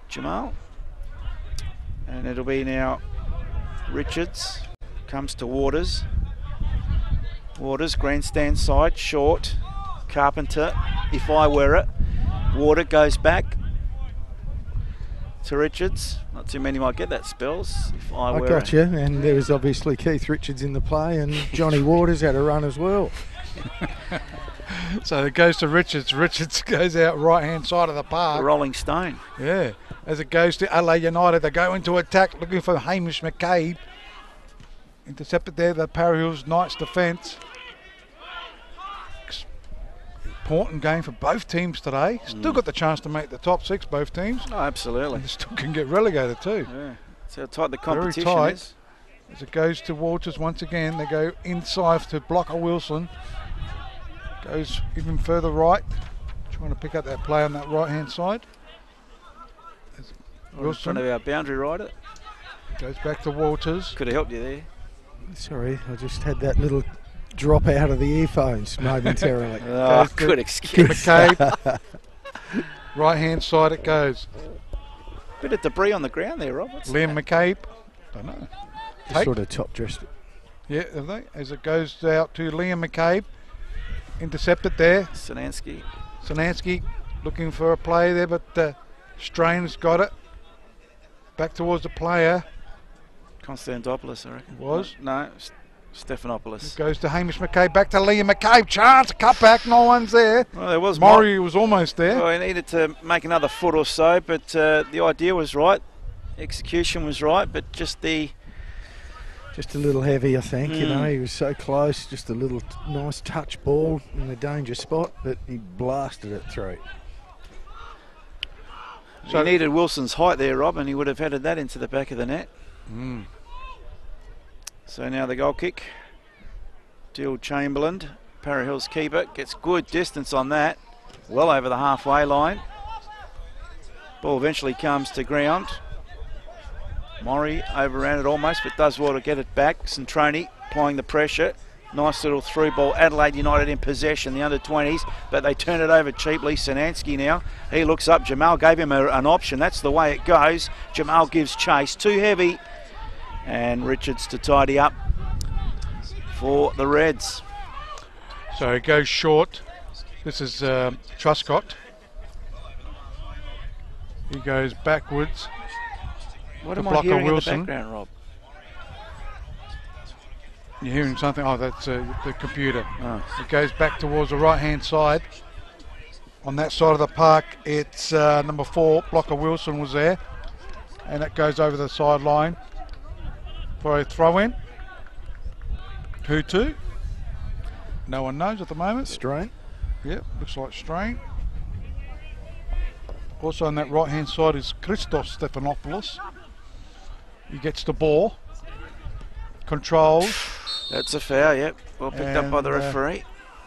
Jamal. And it'll be now Richards comes to Waters. Waters, grandstand side, short. Carpenter, if I were it. Water goes back to Richards. Not too many might get that, Spells. If I were got you. And there was obviously Keith Richards in the play, and Johnny Waters had a run as well. So it goes to Richards. Richards goes out right-hand side of the park. The Rolling Stone. Yeah. As it goes to Adelaide United, they go into attack looking for Hamish McCabe. Intercepted there, the Parra Hills Knights defence. Important game for both teams today. Still got the chance to make the top 6, both teams. Oh, absolutely. And they still can get relegated too. Yeah. That's how tight the competition Very tight. is. As it goes to Walters once again, they go inside to blocker Wilson. Goes even further right, trying to pick up that play on that right-hand side. In front of our boundary rider. Goes back to Walters. Could have helped you there. Sorry, I just had that little drop out of the earphones momentarily. Good excuse. McCabe. Right-hand side it goes. Bit of debris on the ground there, Rob. Liam McCabe. Don't know. Just sort of top dressed it. Yeah, have they? As it goes out to Liam McCabe. Intercepted there. Sinansky looking for a play there, but Strain's got it. Back towards the player. Constantopoulos, I reckon. Was? No, Stephanopoulos. It goes to Hamish McCabe, back to Liam McCabe. Chance, cut back, no one's there. Well, there was Maury was almost there. Well, he needed to make another foot or so, but the idea was right. Execution was right, but just a little heavy, I think. You know, he was so close. Just a little nice touch ball in the danger spot, but he blasted it through. So he needed Wilson's height there, Rob, and he would have headed that into the back of the net. So now the goal kick. Dill Chamberlain, Parra Hills keeper, gets good distance on that. Well over the halfway line. Ball eventually comes to ground. Maury overran it almost, but does well to get it back. Centroni applying the pressure. Nice little through ball. Adelaide United in possession, the under-20s, but they turn it over cheaply. Sinansky now, he looks up. Jamal gave him an option. That's the way it goes. Jamal gives chase. Too heavy. And Richards to tidy up for the Reds. So it goes short. This is Truscott. He goes backwards. What am I hearing Wilson in the background, Rob? You're hearing something? Oh, that's the computer. Oh. It goes back towards the right-hand side. On that side of the park, it's number 4, Blocker Wilson was there. And it goes over the sideline for a throw-in. Who to? No one knows at the moment. Strain. Yep, looks like Strain. Also on that right-hand side is Christos Stephanopoulos. He gets the ball. Controls. That's a foul, yep. Well picked up by the referee.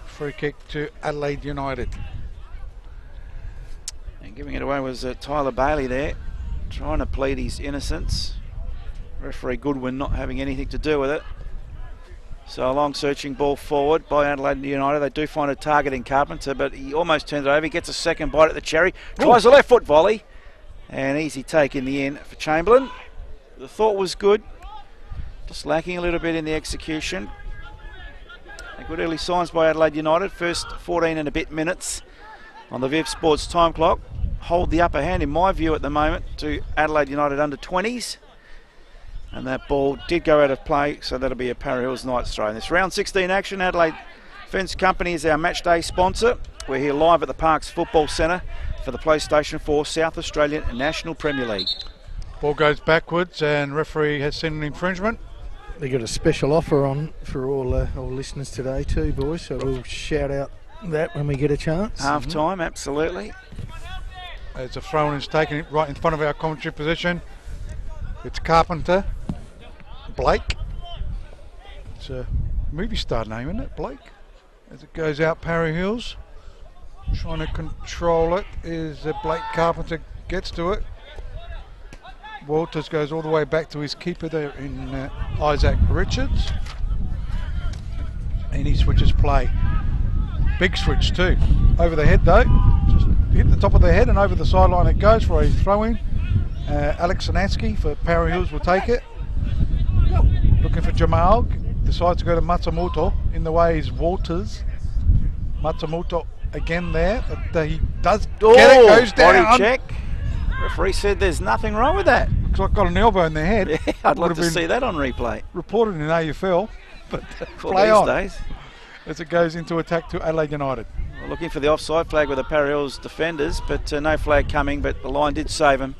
Free kick to Adelaide United. And giving it away was Tyler Bailey there, trying to plead his innocence. Referee Goodwin not having anything to do with it. So a long searching ball forward by Adelaide United. They do find a target in Carpenter, but he almost turns it over. He gets a second bite at the cherry. Tries a left foot volley. And easy take in the end for Chamberlain. The thought was good. Just lacking a little bit in the execution. And good early signs by Adelaide United. First 14 and a bit minutes on the Viv Sports time clock. Hold the upper hand in my view at the moment to Adelaide United under 20s. And that ball did go out of play, so that'll be a Parra Hills Knights throw. In this round 16 action, Adelaide Fence Company is our match day sponsor. We're here live at the Parks Football Centre for the PlayStation 4 South Australian National Premier League. Ball goes backwards and referee has seen an infringement. They got a special offer on for all listeners today too, boys, so we'll shout out that when we get a chance. Half time, absolutely. As a throw-in is taken it right in front of our commentary position. It's Carpenter. Blake. It's a movie star name, isn't it, Blake? As it goes out Parra Hills. Trying to control it is Blake Carpenter gets to it. Walters goes all the way back to his keeper there in Isaac Richards. And he switches play. Big switch too. Over the head though. Just hit the top of the head and over the sideline it goes for a throw-in. Alex Sanansky for Parra Hills will take it. Looking for Jamal. Decides to go to Matsumoto. In the way is Walters. Matsumoto again there, but he does get it, goes down. Body check. Referee said there's nothing wrong with that. Looks like got an elbow in their head. Yeah, I'd love to see that on replay. Reported in AFL, but For play these on days. as it goes into attack to Adelaide United. We're looking for the offside flag with the Parra Hills defenders, but no flag coming, but the line did save him.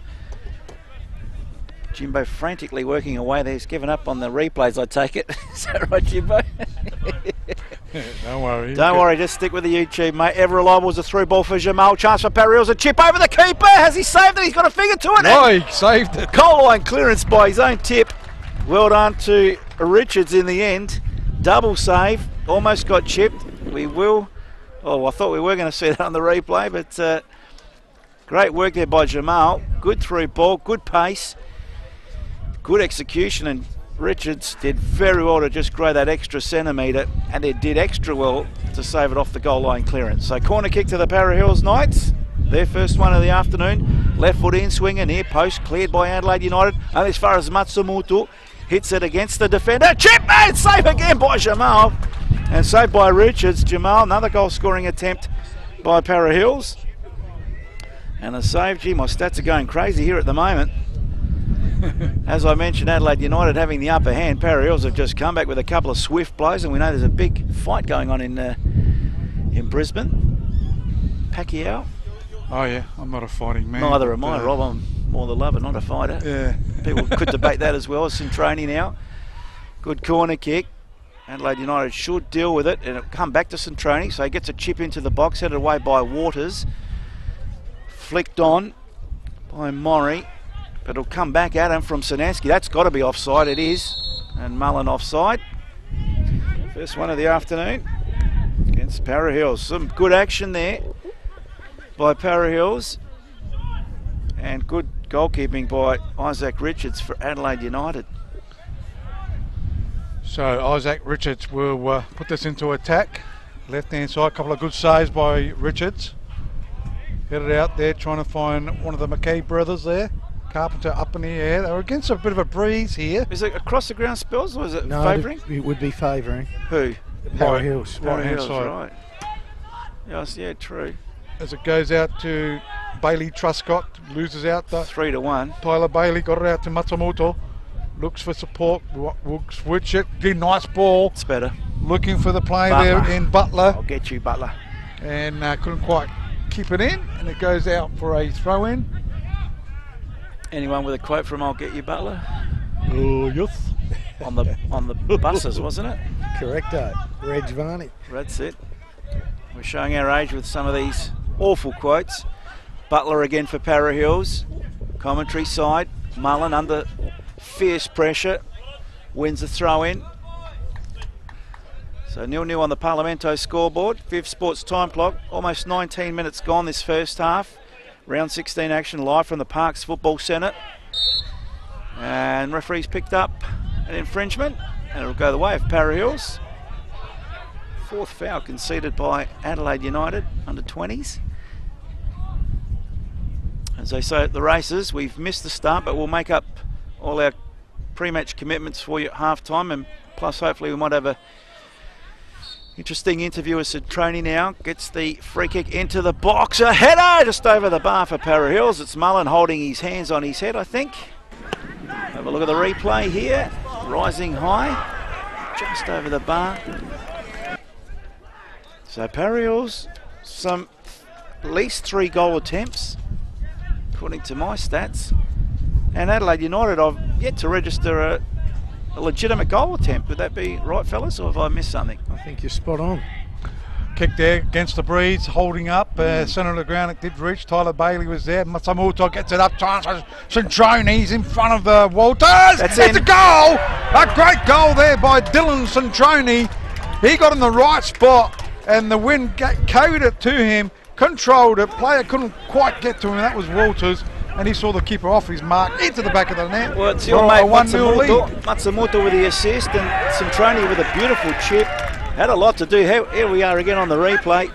Jimbo frantically working away there. He's given up on the replays, I take it. Is that right, Jimbo? Don't worry. Don't worry, just stick with the YouTube, mate. Ever reliable was a through ball for Jamal. Chance for Parra Hills. A chip over the keeper. Has he saved it? He's got a finger to it. No, he saved it. Goal line clearance by his own tip. Well done to Richards in the end. Double save. Almost got chipped. We will. Oh, I thought we were going to see that on the replay, but great work there by Jamal. Good through ball, good pace, good execution, and Richards did very well to just grow that extra centimetre, and it did extra well to save it off the goal line clearance. So corner kick to the Parra Hills Knights. Their first one of the afternoon. Left foot in, swinging here. Post cleared by Adelaide United. Only as far as Matsumoto. Hits it against the defender. Chip, and save again by Jamal. And saved by Richards. Jamal, another goal scoring attempt by Parra Hills. And a save. Gee, my stats are going crazy here at the moment. As I mentioned, Adelaide United having the upper hand. Parra Hills have just come back with a couple of swift blows, and we know there's a big fight going on in Brisbane. Pacquiao. Oh yeah, I'm not a fighting man. Neither am I, Rob. I'm more the lover, not a fighter. Yeah. People could debate that as well. Centroni now. Good corner kick. Adelaide United should deal with it, and it'll come back to Centroni. So he gets a chip into the box, headed away by Waters. Flicked on by Maury. But it'll come back at him from Sanansky. That's got to be offside. It is. And Mullen offside. First one of the afternoon against Parra Hills. Some good action there by Parra Hills. And good goalkeeping by Isaac Richards for Adelaide United. So Isaac Richards will put this into attack. Left hand side, a couple of good saves by Richards. Headed out there trying to find one of the McKay brothers there. Carpenter up in the air. They're against a bit of a breeze here. Is it across the ground spells, or is it No, favouring? it would be favouring. Who? Parra Hills. Parra Right-hand Hills, side. right. Yes, yeah, true. As it goes out to Bailey Truscott, loses out the 3-1. Tyler Bailey, got it out to Matsumoto. Looks for support, will switch it. Good, nice ball. It's better. Looking for the play Butler. there in Butler. I'll get you, Butler. And couldn't quite keep it in. And it goes out for a throw in. Anyone with a quote from "I'll get you, Butler" Oh, yes. on the buses, wasn't it? Correcto. Reg Varney. That's it. We're showing our age with some of these awful quotes. Butler again for Parra Hills. Commentary side. Mullen under fierce pressure. Wins the throw in. So 0-0 on the Parlamento scoreboard. Viv Sports time clock. Almost 19 minutes gone this first half. Round 16 action live from the Parks Football Centre. And referees picked up an infringement. And it'll go the way of Parra Hills. Fourth foul conceded by Adelaide United under 20s. As they say at the races, we've missed the start, but we'll make up all our pre-match commitments for you at half-time, and plus hopefully we might have a interesting interview with Centroni now. Gets the free kick into the box. A header just over the bar for Parra Hills. It's Mullen holding his hands on his head, I think. Have a look at the replay here. Rising high, just over the bar. So Parra Hills, some at least 3 goal attempts, according to my stats. And Adelaide United, I've yet to register a legitimate goal attempt. Would that be right, fellas, or have I missed something? I think you're spot on. Kick there against the breeze, holding up. Centre of the ground, it did reach. Tyler Bailey was there. Matsumoto gets it up. Chance for Centroni's in front of the Walters. That's it's in. a goal! A great goal there by Dylan Centroni. He got in the right spot, and the wind carried it to him, controlled it. Player couldn't quite get to him. That was Walters. And he saw the keeper off his mark into the back of the net. Well, it's your For mate a 1-0 lead. Matsumoto with the assist, and Centroni with a beautiful chip. Had a lot to do. Here we are again on the replay.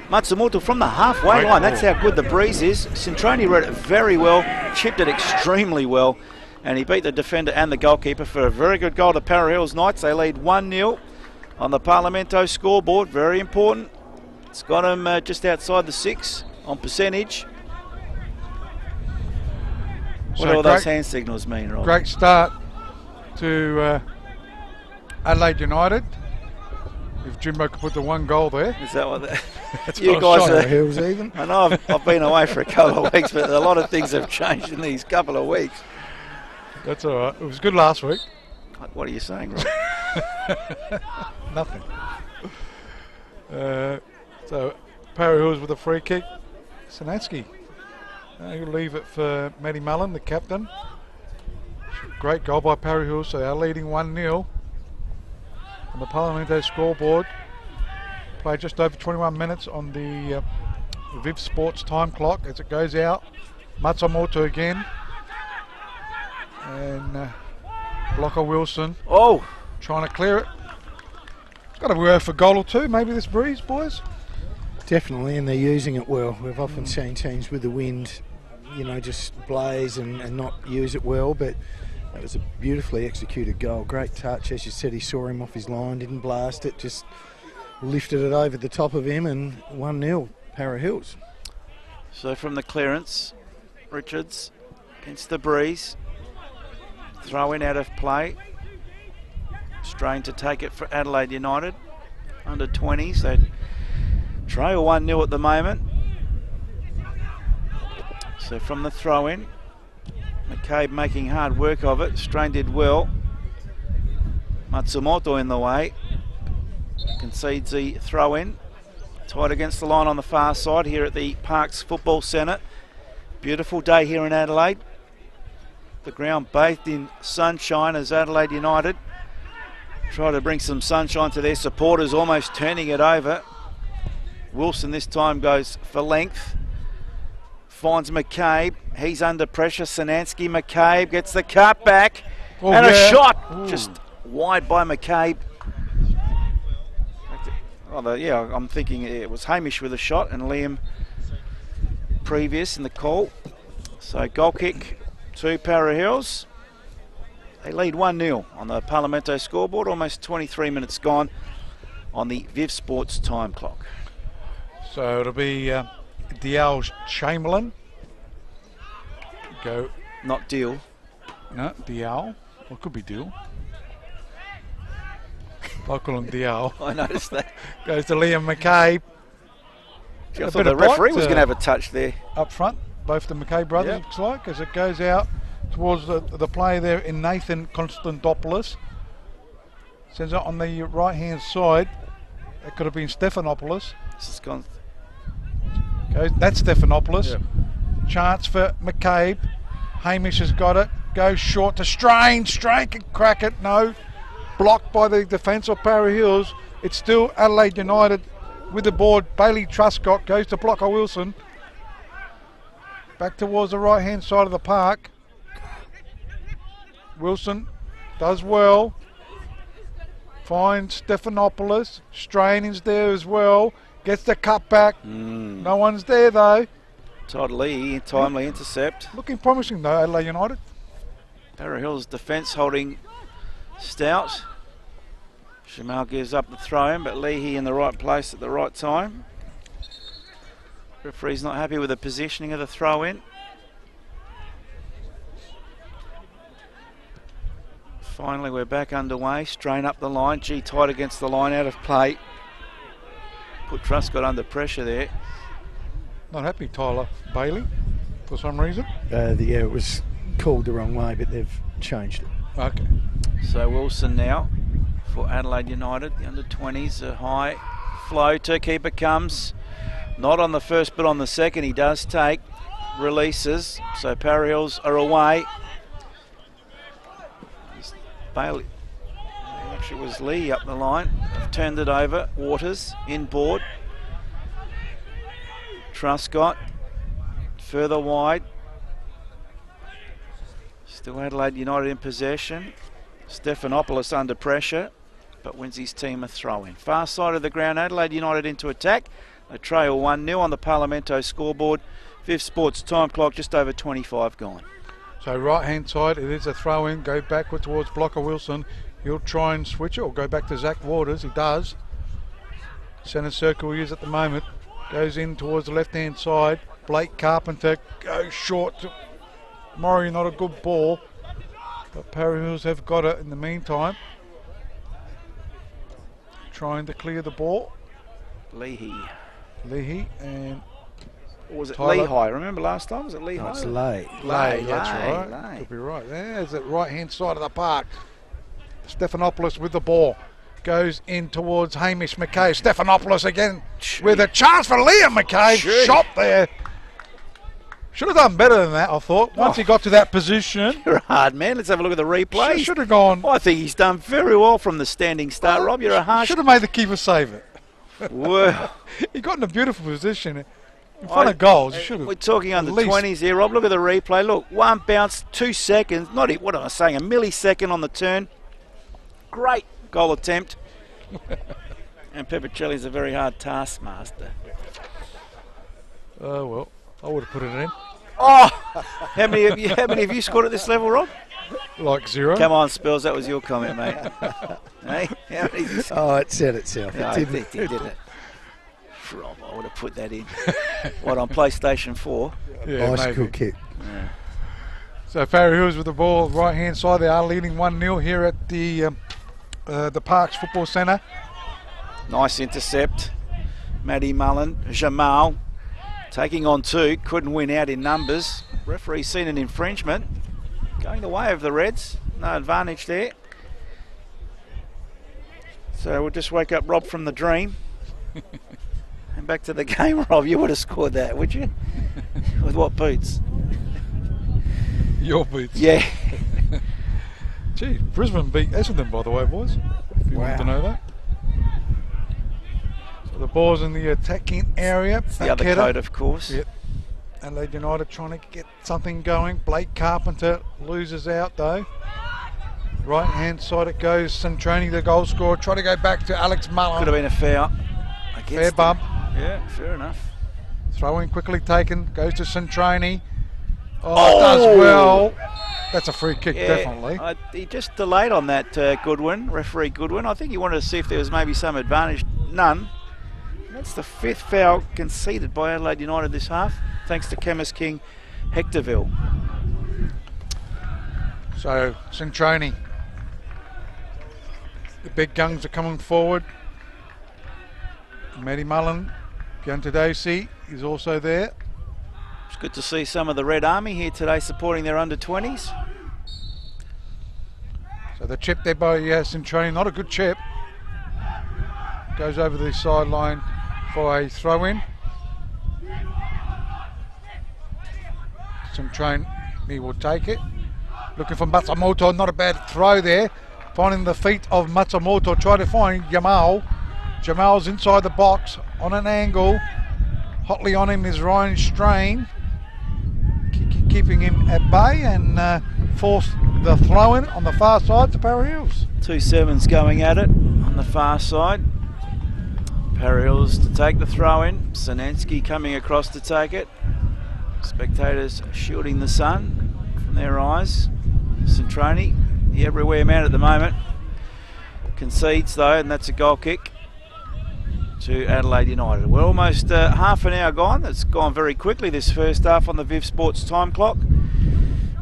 Matsumoto from the halfway line. That's how good the breeze is. Centroni read it very well, chipped it extremely well, and he beat the defender and the goalkeeper for a very good goal to Parra Hills Knights. They lead 1-0 on the Parlamento scoreboard. Very important. It's got them just outside the 6 on percentage. What do all those hand signals mean, Rob? Great start to Adelaide United. If Jimbo could put the one goal there. Is that what that? That's You what guys I are. shot. Hills even. I know I've been away for a couple of weeks, but a lot of things have changed in these couple of weeks. That's all right. It was good last week. What are you saying, Rob? Nothing. So Parra Hills with a free kick. Sanansky. He'll leave it for Matty Mullen, the captain. Great goal by Parra Hills, so they're leading 1-0 on the Parlamento scoreboard. Played just over 21 minutes on the Viv Sports time clock as it goes out. Matsumoto again. And Blocker Wilson trying to clear it. It's got to be worth a goal or two, maybe this breeze, boys. Definitely, and they're using it well. We've often seen teams with the wind, just blaze and not use it well, but that was a beautifully executed goal. Great touch. As you said, he saw him off his line, didn't blast it, just lifted it over the top of him, and 1-0, Parra Hills. So from the clearance, Richards against the breeze. Throw in out of play. Strain to take it for Adelaide United. Under 20s. They trail 1-0 at the moment. So from the throw in, McCabe making hard work of it. Strain did well. Matsumoto in the way. Concedes the throw in. Tight against the line on the far side here at the Parks Football Centre. Beautiful day here in Adelaide. The ground bathed in sunshine as Adelaide United try to bring some sunshine to their supporters, almost turning it over. Wilson this time goes for length. Finds McCabe. He's under pressure. Sanansky, McCabe gets the cut back. And a shot. Ooh. Just wide by McCabe. I'm thinking it was Hamish with a shot and Liam previous in the call. So goal kick to Parra Hills. They lead 1-0 on the Parlamento scoreboard. Almost 23 minutes gone on the Viv Sports time clock. So it'll be Dial Chamberlain. Go. Not Deal. No, Dial. Well, it could be Deal. I call him Dial. I noticed that. Goes to Liam McCabe. I thought the referee was going to have a touch there. Up front, both the McCabe brothers, looks like, as it goes out towards the player there in Nathan Konstantopoulos. Sends it on the right-hand side. It could have been Stephanopoulos. This has gone. That's Stephanopoulos. Yep. Chance for McCabe. Hamish has got it. Goes short to Strain. Strain can crack it. No. Blocked by the defence of Parra Hills. It's still Adelaide United with the board. Bailey Truscott goes to Blocker Wilson. Back towards the right-hand side of the park. Wilson does well. Finds Stephanopoulos. Strain is there as well. Gets the cut back. No one's there though. Todd Lee, timely intercept. Looking promising though, Adelaide United. Parra Hills defence holding stout. Shamal gives up the throw in, but Leahy in the right place at the right time. Referee's not happy with the positioning of the throw in. Finally we're back underway. Strain up the line. G tight against the line, out of play. Put Truscott under pressure there. Not happy, Tyler Bailey, for some reason. It was called the wrong way, but they've changed it. Okay. So Wilson now for Adelaide United, the under-20s, a high flow. Keeper comes, not on the first but on the second. He does take, releases, so Parra Hills are away. Bailey, actually it was Lee up the line. They've turned it over. Waters inboard. Truscott further wide. Still Adelaide United in possession. Stephanopoulos under pressure, but wins his team a throw in. Far side of the ground, Adelaide United into attack. They trail 1-0 on the Parlamento scoreboard. Viv Sports time clock just over 25 gone. So right hand side, it is a throw in, go backward towards Blocker Wilson. He'll try and switch it or go back to Zach Waters. He does. Centre circle he is at the moment. Goes in towards the left hand side. Blake Carpenter goes short to Murray, not a good ball. But Parra Hills have got it in the meantime. Trying to clear the ball. Leahy. And Or was it Tyler. Lehigh? Remember last time? Was it Lehigh? No, it's late. Lay, that's right. Lay. Could be right. There's the right hand side of the park. Stephanopoulos with the ball. Goes in towards Hamish McKay. Stephanopoulos again with a chance for Liam McKay. Gee. Shot there. Should have done better than that, I thought. Once he got to that position. You're a hard man. Let's have a look at the replay. Should have gone. I think he's done very well from the standing start, Rob. You're a harsh... Should have made the keeper save it. Well, He got in a beautiful position. In front of goals, you should have. we're talking under least- 20s here, Rob. Look at the replay. Look, one bounce, 2 seconds. Not what am I saying? A millisecond on the turn. Great goal attempt. And Peppicelli's a very hard taskmaster. Oh, well, I would have put it in. Oh, how many have you scored at this level, Rob? Like 0. Come on, Spells. That was your comment, mate. Hey, how many? Oh, it said itself. No, It it didn't. did it? Rob, I would have put that in. What, on PlayStation 4? Yeah, Bicycle maybe. kick. Yeah. So Parra Hills with the ball, right hand side. They are leading 1-0 here at the Parks Football Centre. Nice intercept. Matty Mullen, Jamal taking on 2. Couldn't win out in numbers. Referee's seen an infringement. Going the way of the Reds. No advantage there. So we'll just wake up Rob from the dream. And back to the game, Rob. You would have scored that, would you? With what boots? Your boots. Yeah. Gee, Brisbane beat Essendon, by the way, boys. If you want to know that. So the ball's in the attacking area. The other code, of course. Yep. Adelaide United trying to get something going. Blake Carpenter loses out though. Right hand side it goes. Centroni, the goal scorer, trying to go back to Alex Mullen. Could have been a foul. Fair bump. Yeah, fair enough. Throw in quickly taken. Goes to Centroni. Oh, does well. That's a free kick, definitely. He just delayed on that, Goodwin, referee Goodwin. I think he wanted to see if there was maybe some advantage. None. That's the 5th foul conceded by Adelaide United this half, thanks to Chemist King Hectorville. So, Centroni. The big guns are coming forward. Matty Mullen, Giantadosi is also there. It's good to see some of the Red Army here today supporting their under-20s. So the chip there by Centroni, not a good chip. Goes over the sideline for a throw-in. Centroni will take it. Looking for Matsumoto, not a bad throw there. Finding the feet of Matsumoto, try to find Jamal. Jamal's inside the box on an angle. Hotly on him is Ryan Strain, keeping him at bay and forced the throw in on the far side to Parra Hills. 2 sevens going at it on the far side. Parra Hills to take the throw in. Sinensky coming across to take it. Spectators shielding the sun from their eyes. Centroni, the everywhere man at the moment, concedes though, and that's a goal kick to Adelaide United. We're almost half an hour gone. It's gone very quickly this first half on the Viv Sports time clock.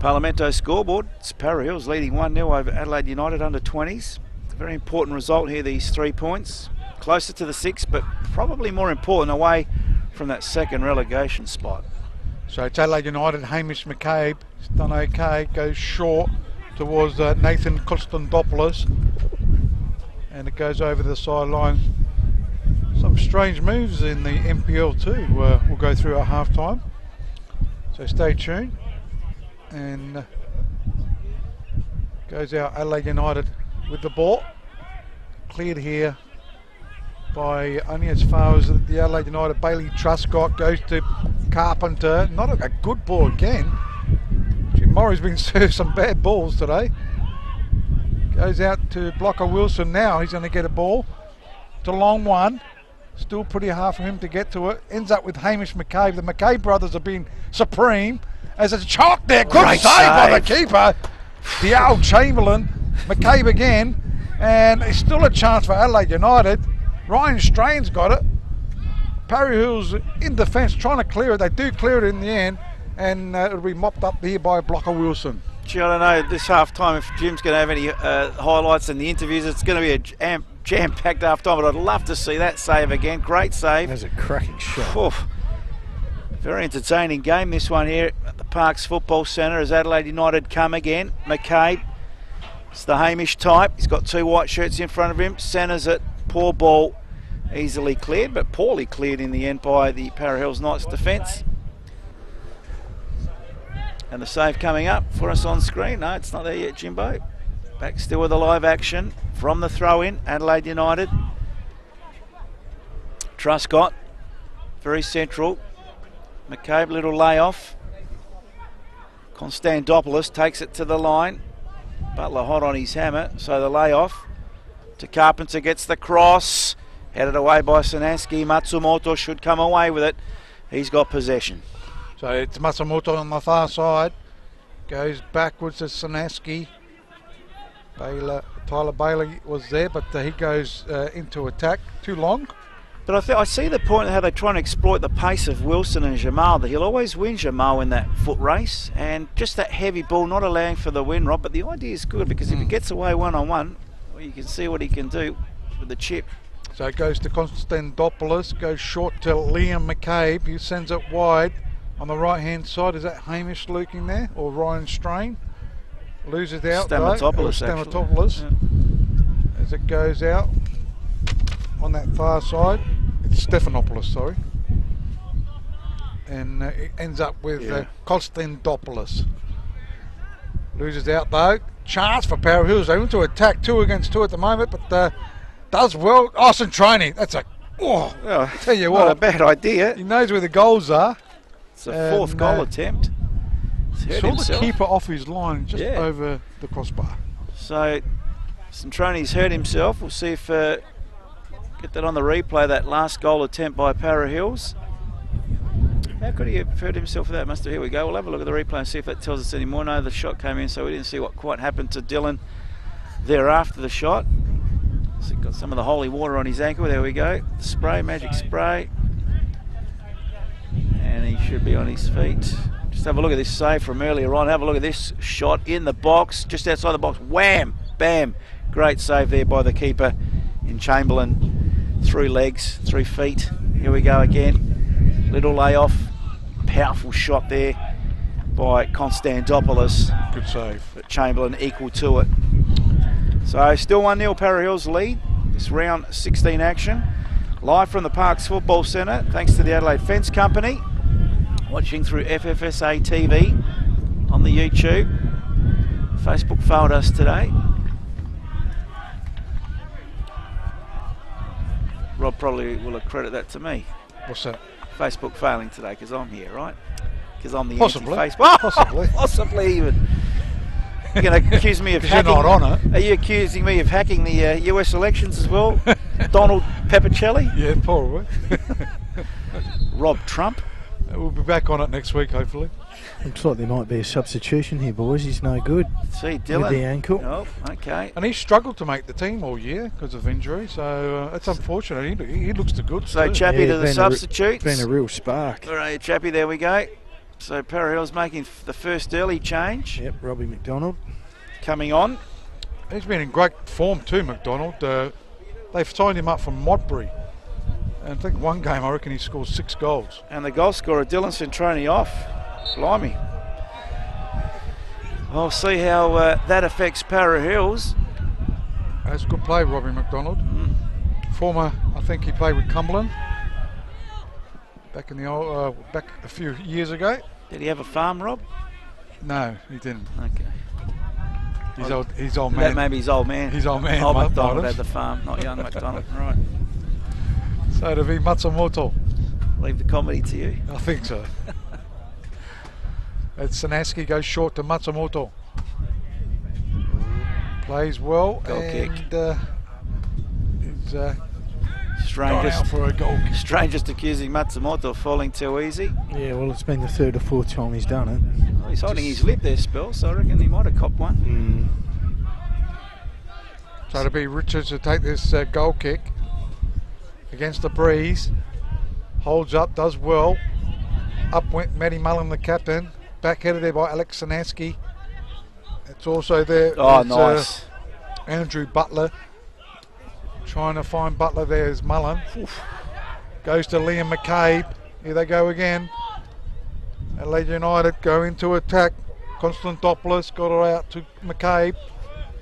Parlamento scoreboard, it's Parra Hills leading 1-0 over Adelaide United under 20s. It's a very important result here, these 3 points. Closer to the 6, but probably more important away from that second relegation spot. So it's Adelaide United. Hamish McCabe has done okay, goes short towards Nathan Kostandopoulos, and it goes over the sideline. Some strange moves in the NPL too. We'll go through at half time, so stay tuned. And goes out Adelaide United with the ball, cleared here by only as far as the Adelaide United. Bailey Truscott goes to Carpenter, not a good ball again. Murray's been served some bad balls today. Goes out to Blocker Wilson now. He's going to get a ball. It's a long one. Still pretty hard for him to get to it. Ends up with Hamish McCabe. The McCabe brothers have been supreme. As a chalk there. Good save by the keeper. The old Chamberlain. McCabe again. And it's still a chance for Adelaide United. Ryan Strain's got it. Parra Hills in defence trying to clear it. They do clear it in the end. And it'll be mopped up here by Blocker Wilson. Gee, I don't know, this half-time, if Jim's going to have any highlights in the interviews, it's going to be a jam-packed half-time, but I'd love to see that save again. Great save. That's a cracking shot. Oof. Very entertaining game, this one here at the Parks Football Centre as Adelaide United come again. McCabe, it's the Hamish type. He's got two white shirts in front of him. Centres it, poor ball, easily cleared, but poorly cleared in the end by the Parra Hills Knights defence. And the save coming up for us on screen. No, it's not there yet, Jimbo. Back still with the live action from the throw-in, Adelaide United. Truscott, very central. McCabe, little layoff. Konstantopoulos takes it to the line. Butler hot on his hammer, so the layoff. To Carpenter, gets the cross. Headed away by Sanaski. Matsumoto should come away with it. He's got possession. So it's Matsumoto on the far side. Goes backwards to Sanaski. Tyler Bailey was there, but he goes into attack. Too long. But I see the point of how they're trying to exploit the pace of Wilson and Jamal. That he'll always win Jamal in that foot race, and just that heavy ball not allowing for the win, Rob. But the idea is good because if he gets away one-on-one, well, you can see what he can do with the chip. So it goes to Konstantopoulos, goes short to Liam McCabe, who sends it wide on the right-hand side. Is that Hamish lurking there, or Ryan Strain? Loses out, Stamatopoulos, yeah. As it goes out on that far side. It's Stephanopoulos, sorry. And it ends up with Konstantopoulos. Loses out though. Chance for Parra Hills. They went to attack 2 against 2 at the moment, but does well. Austin Training. That's a. I tell you what. Not a bad idea. He knows where the goals are. It's a fourth goal attempt. Saw the keeper off his line just over the crossbar. So Centroni's hurt himself. We'll see if get that on the replay, that last goal attempt by Parra Hills. How could he have hurt himself for that? Here we go. We'll have a look at the replay and see if that tells us any more. No, the shot came in, so we didn't see what quite happened to Dylan there after the shot. So he got some of the holy water on his ankle. There we go. Spray, magic spray. And he should be on his feet. Just have a look at this save from earlier on. Have a look at this shot in the box, just outside the box. Wham! Bam! Great save there by the keeper in Chamberlain. Through legs, through feet. Here we go again. Little layoff. Powerful shot there by Konstantopoulos. Good save. But Chamberlain equal to it. So still 1-0 Parra Hills lead. This round 16 action. Live from the Parks Football Centre, thanks to the Adelaide Fence Company. Watching through FFSA TV on the YouTube. Facebook failed us today. Rob probably will accredit that to me. What's that? Facebook failing today because I'm here, right? Because I'm the possibly. anti-Facebook. Possibly. Possibly even. You're going to accuse me of hacking. You're not on it. Are you accusing me of hacking the US elections as well? Donald Peppicelli? Yeah, probably. Rob Trump? We'll be back on it next week, hopefully. Looks like there might be a substitution here, boys. He's no good. See, Dylan. With the ankle. Oh, okay. And he struggled to make the team all year because of injury, so it's unfortunate. He looks the goods. So, Chappie to the substitutes. Been a real spark. All right, Chappie, there we go. So, Parra Hills making the first early change. Yep, Robbie McDonald. Coming on. He's been in great form too, McDonald. They've signed him up from Modbury. And I think one game, I reckon he scored 6 goals. And the goal scorer, Dylan Centroni, off. Blimey. We'll see how that affects Parra Hills. That's a good play, Robbie McDonald. Former, I think he played with Cumberland back in the old, back a few years ago. Did he have a farm, Rob? No, he didn't. Okay. He's old man. That may be his old man. His old man. Old McDonald had the farm, not young McDonald. Right. So it'll be Matsumoto. Leave the comedy to you. I think so. Sanaski goes short to Matsumoto. Plays well. Goal and kick. He's Strangest, for a goal kick. strangest accusing Matsumoto of falling too easy. Yeah, well, it's been the third or fourth time he's done it. Well, he's holding his lip there, Spell, so I reckon he might have copped one. So it'll be Richards to take this goal kick against the breeze. Holds up, does well. Up went Matty Mullen, the captain. Backheaded there by Alex Sanansky. It's also there. Oh, nice. Andrew Butler. Trying to find Butler there is Mullen. Oof. Goes to Liam McCabe. Here they go again. Adelaide United go into attack. Constantopoulos got her out to McCabe.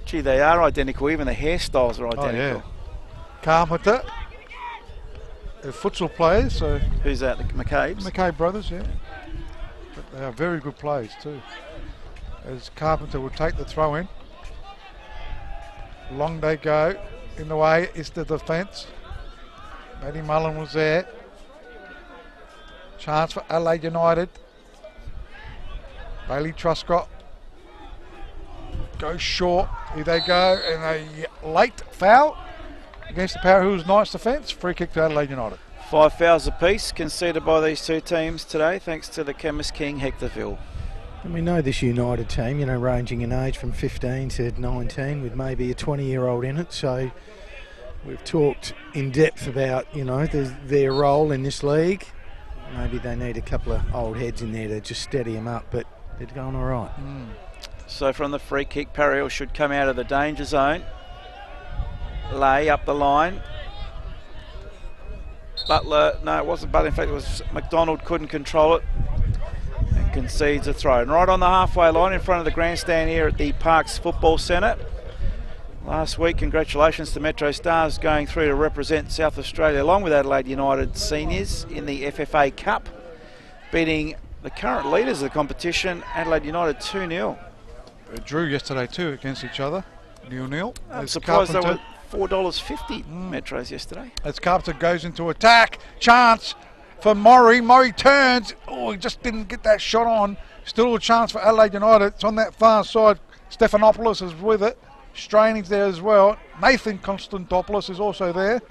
Gee, they are identical. Even the hairstyles are identical. Oh, yeah. Carpenter. They're futsal players, so. Who's that? The McCabe's? McCabe brothers, yeah. But they are very good players too. As Carpenter will take the throw in. Long they go. In the way is the defence. Matty Mullen was there. Chance for Adelaide United. Bailey Truscott goes short. Here they go, and a late foul against the Parra Hills Knights defence. Free kick to Adelaide United. 5 fouls apiece conceded by these two teams today, thanks to the Chemist King Hectorville. And we know this United team, you know, ranging in age from 15 to 19 with maybe a 20-year-old in it. So we've talked in depth about, you know, their role in this league. Maybe they need a couple of old heads in there to just steady them up, but they're going all right. So from the free kick, Parra Hills should come out of the danger zone. Lay up the line. Butler, no, it wasn't Butler. In fact, it was McDonald, couldn't control it and concedes a throw. And right on the halfway line in front of the grandstand here at the Parks Football Centre. Last week, congratulations to Metro Stars going through to represent South Australia along with Adelaide United seniors in the FFA Cup, beating the current leaders of the competition, Adelaide United 2-0. They drew yesterday too against each other, 0-0. I'm surprised they were $4.50 Metros yesterday. As Carpenter goes into attack, chance for Murray. Murray turns. Oh, he just didn't get that shot on. Still a chance for Adelaide United. It's on that far side. Stephanopoulos is with it. Straining's there as well. Nathan Constantopoulos is also there.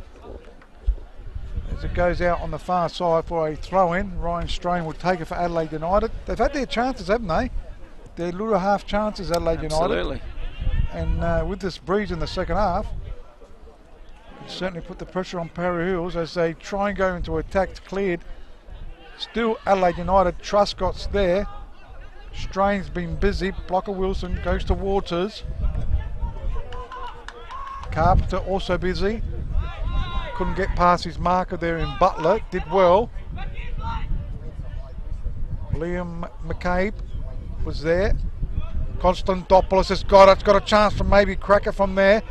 As it goes out on the far side for a throw-in, Ryan Strain will take it for Adelaide United. They've had their chances, haven't they? Their little half chances, Adelaide United. Absolutely. And with this breeze in the second half, certainly put the pressure on Parra Hills as they try and go into attack. It's cleared. Still Adelaide United. Truscott's there. Strain's been busy. Blocker Wilson goes to Waters. Carpenter also busy. Couldn't get past his marker there in Butler. Did well. Liam McCabe was there. Constantopoulos has got it. It's got a chance to maybe crack it from there.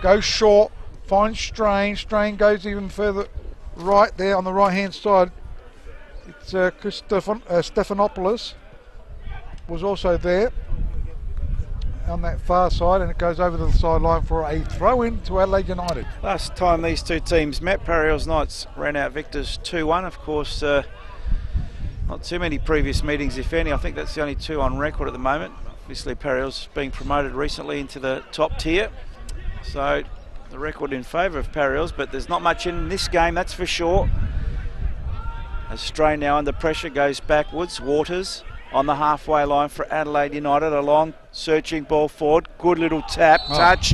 Goes short. Finds Strain. Strain goes even further right there on the right-hand side. It's Stephanopoulos was also there on that far side, and it goes over the sideline for a throw-in to Adelaide United. Last time these two teams met, Parra Hills Knights ran out victors 2-1. Of course, not too many previous meetings, if any. I think that's the only two on record at the moment. Obviously, Parra Hills being promoted recently into the top tier. So the record in favour of Parra Hills, but there's not much in this game, that's for sure. As Strain now under pressure goes backwards. Waters on the halfway line for Adelaide United. A long searching ball forward. Good little tap, touch.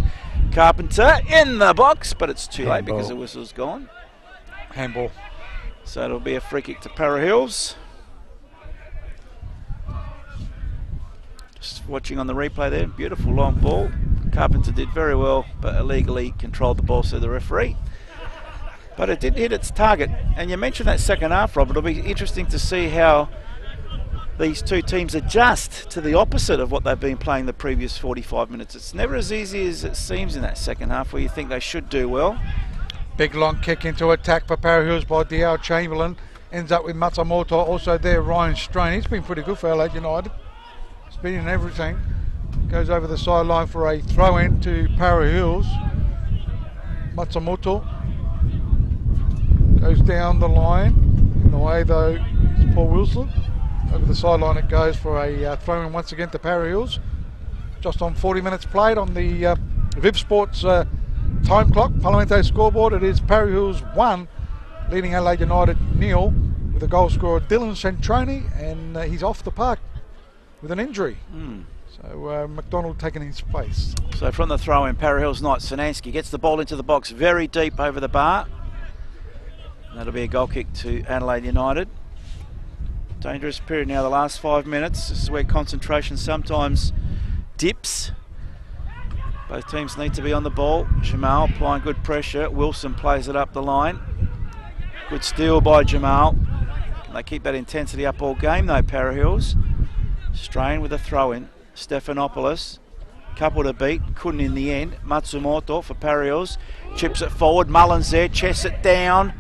Carpenter in the box, but it's too late because the whistle's gone. Handball. So it'll be a free kick to Parra Hills. Just watching on the replay there. Beautiful long ball. Carpenter did very well, but illegally controlled the ball, so the referee. But it did hit its target. And you mentioned that second half, Rob. It'll be interesting to see how these two teams adjust to the opposite of what they've been playing the previous 45 minutes. It's never as easy as it seems in that second half where you think they should do well. Big long kick into attack for Parra Hills by D.L. Chamberlain. Ends up with Matsumoto. Also there, Ryan Strain. He's been pretty good for Adelaide United. He's been in everything. Goes over the sideline for a throw-in to Parra Hills. Matsumoto goes down the line. In the way though is Paul Wilson. Over the sideline it goes for a throw-in once again to Parra Hills. Just on 40 minutes played on the Viv Sports time clock, Parlamento scoreboard, it is Parra Hills 1, leading Adelaide United 0, with a goal scorer Dylan Centroni, and he's off the park with an injury. So McDonald taking his place. So from the throw in, Parra Hills Knight, Sinansky gets the ball into the box very deep over the bar. And that'll be a goal kick to Adelaide United. Dangerous period now, the last 5 minutes. This is where concentration sometimes dips. Both teams need to be on the ball. Jamal applying good pressure. Wilson plays it up the line. Good steal by Jamal. Can they keep that intensity up all game though, Parra Hills? Strain with a throw in. Stephanopoulos, couple to beat, couldn't in the end. Matsumoto for Parra Hills, chips it forward. Mullins there, chests it down.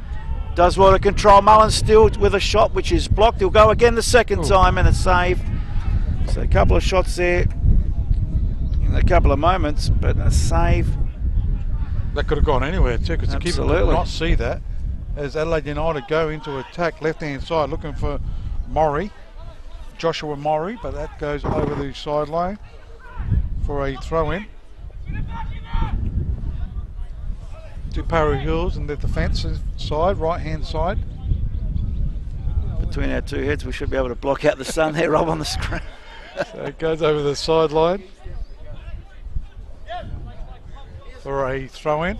Does well to control. Mullins still with a shot which is blocked. He'll go again the second time and a save. So a couple of shots there in a couple of moments, but a save. That could have gone anywhere too, because the keeper did not see that. As Adelaide United go into attack left hand side looking for Joshua Maury, but that goes over the sideline for a throw in to Parra Hills and the defensive side, right hand side. Between our two heads we should be able to block out the sun there, Rob, on the screen. So it goes over the sideline for a throw in.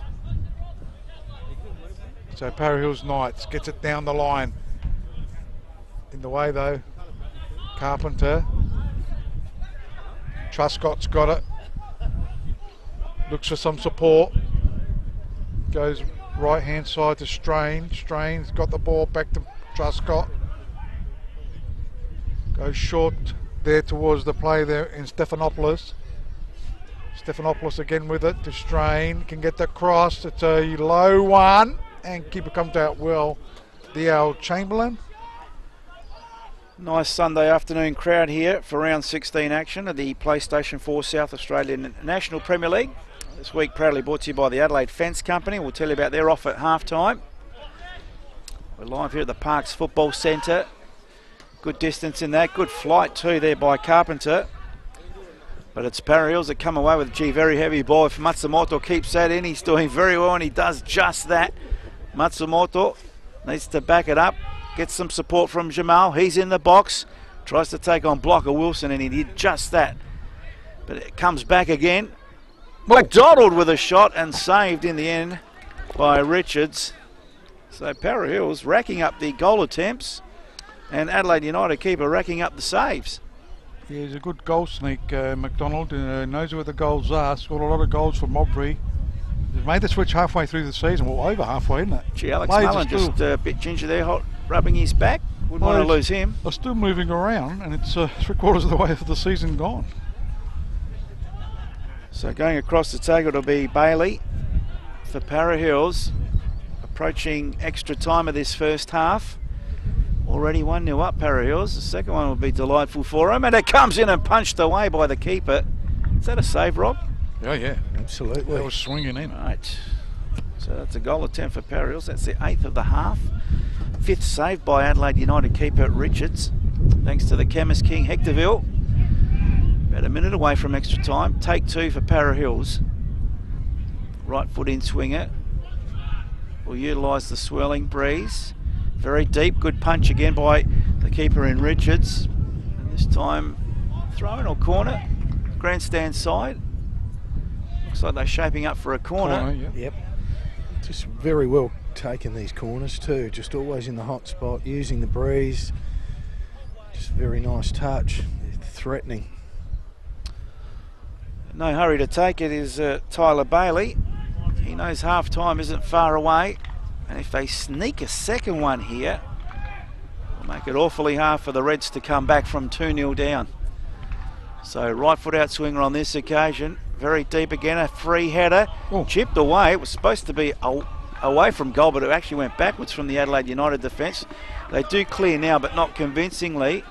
So Parra Hills Knights gets it down the line. In the way though, Carpenter. Truscott's got it. Looks for some support. Goes right hand side to Strain. Strain's got the ball back to Truscott. Goes short there towards the play there in Stephanopoulos. Stephanopoulos again with it to Strain. Can get the cross. It's a low one. And keeper comes out well. D.L. Chamberlain. Nice Sunday afternoon crowd here for round 16 action of the PlayStation 4 South Australian National Premier League. This week proudly brought to you by the Adelaide Fence Company. We'll tell you about their offer at half-time. We're live here at the Parks Football Centre. Good distance in that. Good flight too there by Carpenter. But it's Parra Hills that come away with, very heavy ball. If Matsumoto keeps that in, he's doing very well and he does just that. Matsumoto needs to back it up. Gets some support from Jamal. He's in the box. Tries to take on blocker Wilson and he did just that. But it comes back again. McDonald with a shot and saved in the end by Richards. So Parra Hills racking up the goal attempts and Adelaide United keeper racking up the saves. Yeah, he's a good goal sneak, McDonald. Knows where the goals are. Scored a lot of goals for Modbury. He's made the switch halfway through the season. Well, over halfway, isn't it? Gee, Alex Mullen just a bit ginger there, rubbing his back. Wouldn't want to lose him. They're still moving around, and it's 3/4 of the way of the season gone. So going across the table, it'll be Bailey for Parra Hills. Approaching extra time of this first half. Already 1-0 up, Parra Hills. The second one will be delightful for him. And it comes in and punched away by the keeper. Is that a save, Rob? Oh, yeah. Absolutely. That was swinging in. Right. So that's a goal attempt for Parra Hills. That's the 8th of the half. 5th save by Adelaide United keeper Richards. Thanks to the Chemist King Hectorville. About a minute away from extra time. Take 2 for Parra Hills. Right foot in swinger. Will utilise the swirling breeze. Very deep, good punch again by the keeper in Richards. And this time thrown or corner. Grandstand side. Looks like they're shaping up for a corner. Yep. Just very well taken, these corners too. Just always in the hot spot, using the breeze. Just very nice touch. Threatening. No hurry to take it is Tyler Bailey. He knows half time isn't far away. And if they sneak a second one here, it'll make it awfully hard for the Reds to come back from 2-0 down. So right foot out swinger on this occasion. Very deep again, a free header. Chipped away. It was supposed to be away from goal, but it actually went backwards from the Adelaide United defence. They do clear now, but not convincingly.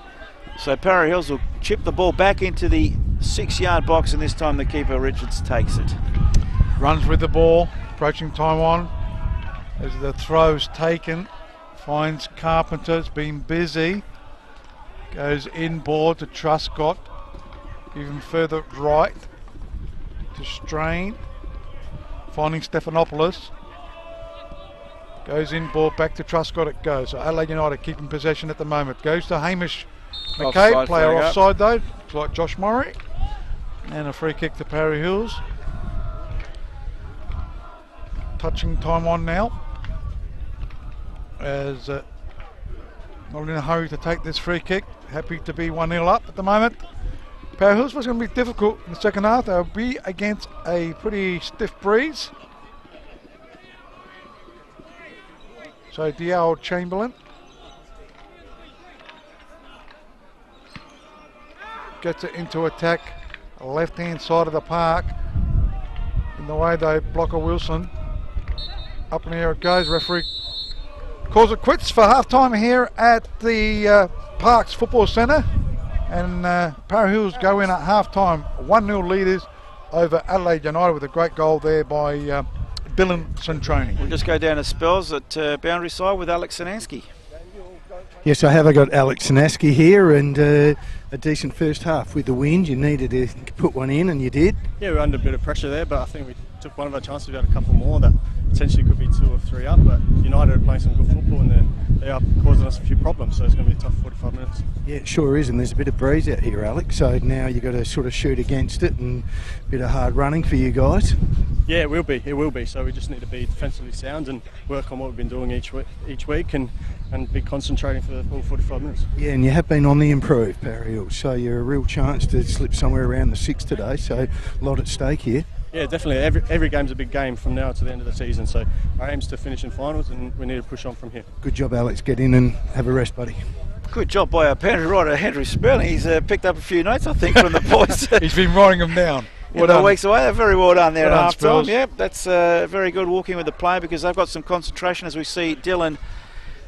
So Parra Hills will chip the ball back into the 6-yard box, and this time the keeper Richards takes it. Runs with the ball, approaching time on. As the throw's taken, finds Carpenter, it's been busy. Goes inboard to Truscott, even further right to Strain. finding Stephanopoulos. Goes in, ball back to Truscott it goes. So Adelaide United keeping possession at the moment. Goes to Hamish McCabe, Offside player flag up. offside though. Looks like Josh Murray. And a free kick to Parra Hills. Touching time on now. As not in a hurry to take this free kick. Happy to be 1-0 up at the moment. Parra Hills was going to be difficult in the second half. They'll be against a pretty stiff breeze. So Diao Chamberlain gets it into attack, left hand side of the park. In the way they block a Wilson. Up in the air it goes, referee calls it quits for half time here at the Parks Football Centre. And Parra Hills go in at half time, 1-0 leaders over Adelaide United with a great goal there by Dylan Centroni. We'll just go down to spells at boundary side with Alex Sinansky. Yes, I have. I got Alex Sinansky here, and a decent first half with the wind. You needed to put one in, and you did. Yeah, we were under a bit of pressure there, but I think we took one of our chances. We had a couple more that potentially could be 2 or 3 up, but United are playing some good football and they are causing us a few problems, so it's going to be a tough 45 minutes. Yeah, it sure is, and there's a bit of breeze out here, Alex, so now you've got to sort of shoot against it, and a bit of hard running for you guys. Yeah, it will be, so we just need to be defensively sound and work on what we've been doing each week and be concentrating for all 45 minutes. Yeah, and you have been on the improve, Parra Hills, so you're a real chance to slip somewhere around the 6 today, so a lot at stake here. Yeah, definitely. Every game's a big game from now to the end of the season, so our aim's to finish in finals and we need to push on from here. Good job, Alex. Get in and have a rest, buddy. Good job by our pantry writer, Henry Sperling. He's picked up a few notes, I think, from the boys. He's been writing them down. Well done. Weeks away. They're very well done there Well at done, half time. Spurs. Yep, that's very good walking with the play because they've got some concentration as we see Dylan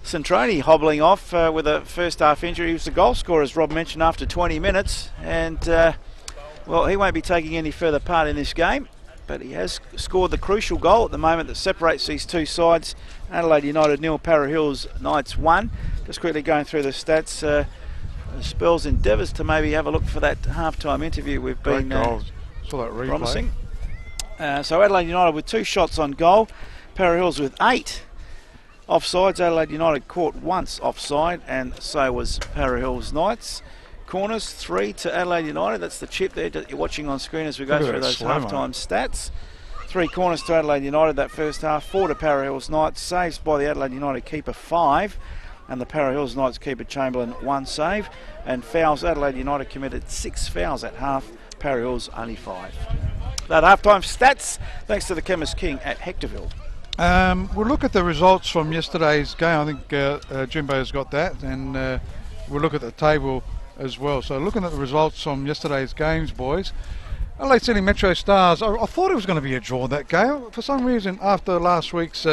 Centroni hobbling off with a first half injury. He was the goal scorer, as Rob mentioned, after 20 minutes. And, well, he won't be taking any further part in this game. But he has scored the crucial goal at the moment that separates these two sides. Adelaide United 0, Parra Hills Knights 1. Just quickly going through the stats. Spells endeavours to maybe have a look for that half-time interview we've been Saw that replay. promising. So Adelaide United with 2 shots on goal. Parra Hills with 8 offsides. Adelaide United caught once offside, and so was Parra Hills Knights. Corners 3 to Adelaide United. That's the chip there that you're watching on screen as we go through those half-time stats. 3 corners to Adelaide United that first half. 4 to Parra Hills Knights. Saves by the Adelaide United keeper 5, and the Parra Hills Knights keeper Chamberlain 1 save. And fouls, Adelaide United committed 6 fouls at half. Parra Hills only 5. That half-time stats, thanks to the Chemist King at Hectorville. We'll look at the results from yesterday's game. I think Jimbo's got that, and we'll look at the table as well. So looking at the results from yesterday's games, boys. Adelaide City Metro Stars, I thought it was going to be a draw, that game. For some reason, after last week's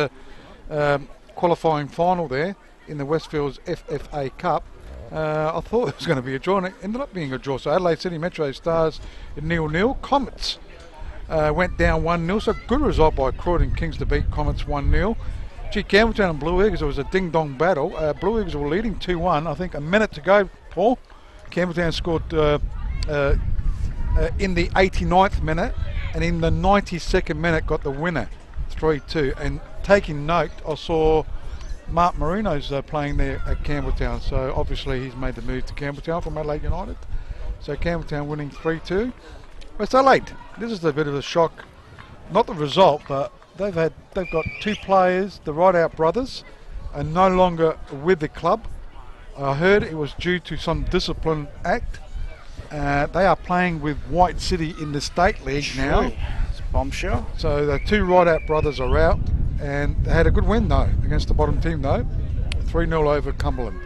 qualifying final there in the Westfields FFA Cup, I thought it was going to be a draw, and it ended up being a draw. So Adelaide City Metro Stars 0-0. Comets went down 1-0, so good result by Croydon Kings to beat Comets 1-0. Gee, Campbelltown and Blue Eagles, it was a ding-dong battle. Blue Eagles were leading 2-1, I think a minute to go, Paul. Campbelltown scored in the 89th minute, and in the 92nd minute got the winner, 3-2. And taking note, I saw Mark Marino's playing there at Campbelltown, so obviously he's made the move to Campbelltown from Adelaide United. So Campbelltown winning 3-2. West Adelaide, this is a bit of a shock, not the result, but they've got 2 players, the Rideout brothers, are no longer with the club. I heard it was due to some discipline act. They are playing with White City in the State League now. It's a bombshell. So the 2 Rideout brothers are out, and they had a good win though against the bottom team though, 3-0 over Cumberland.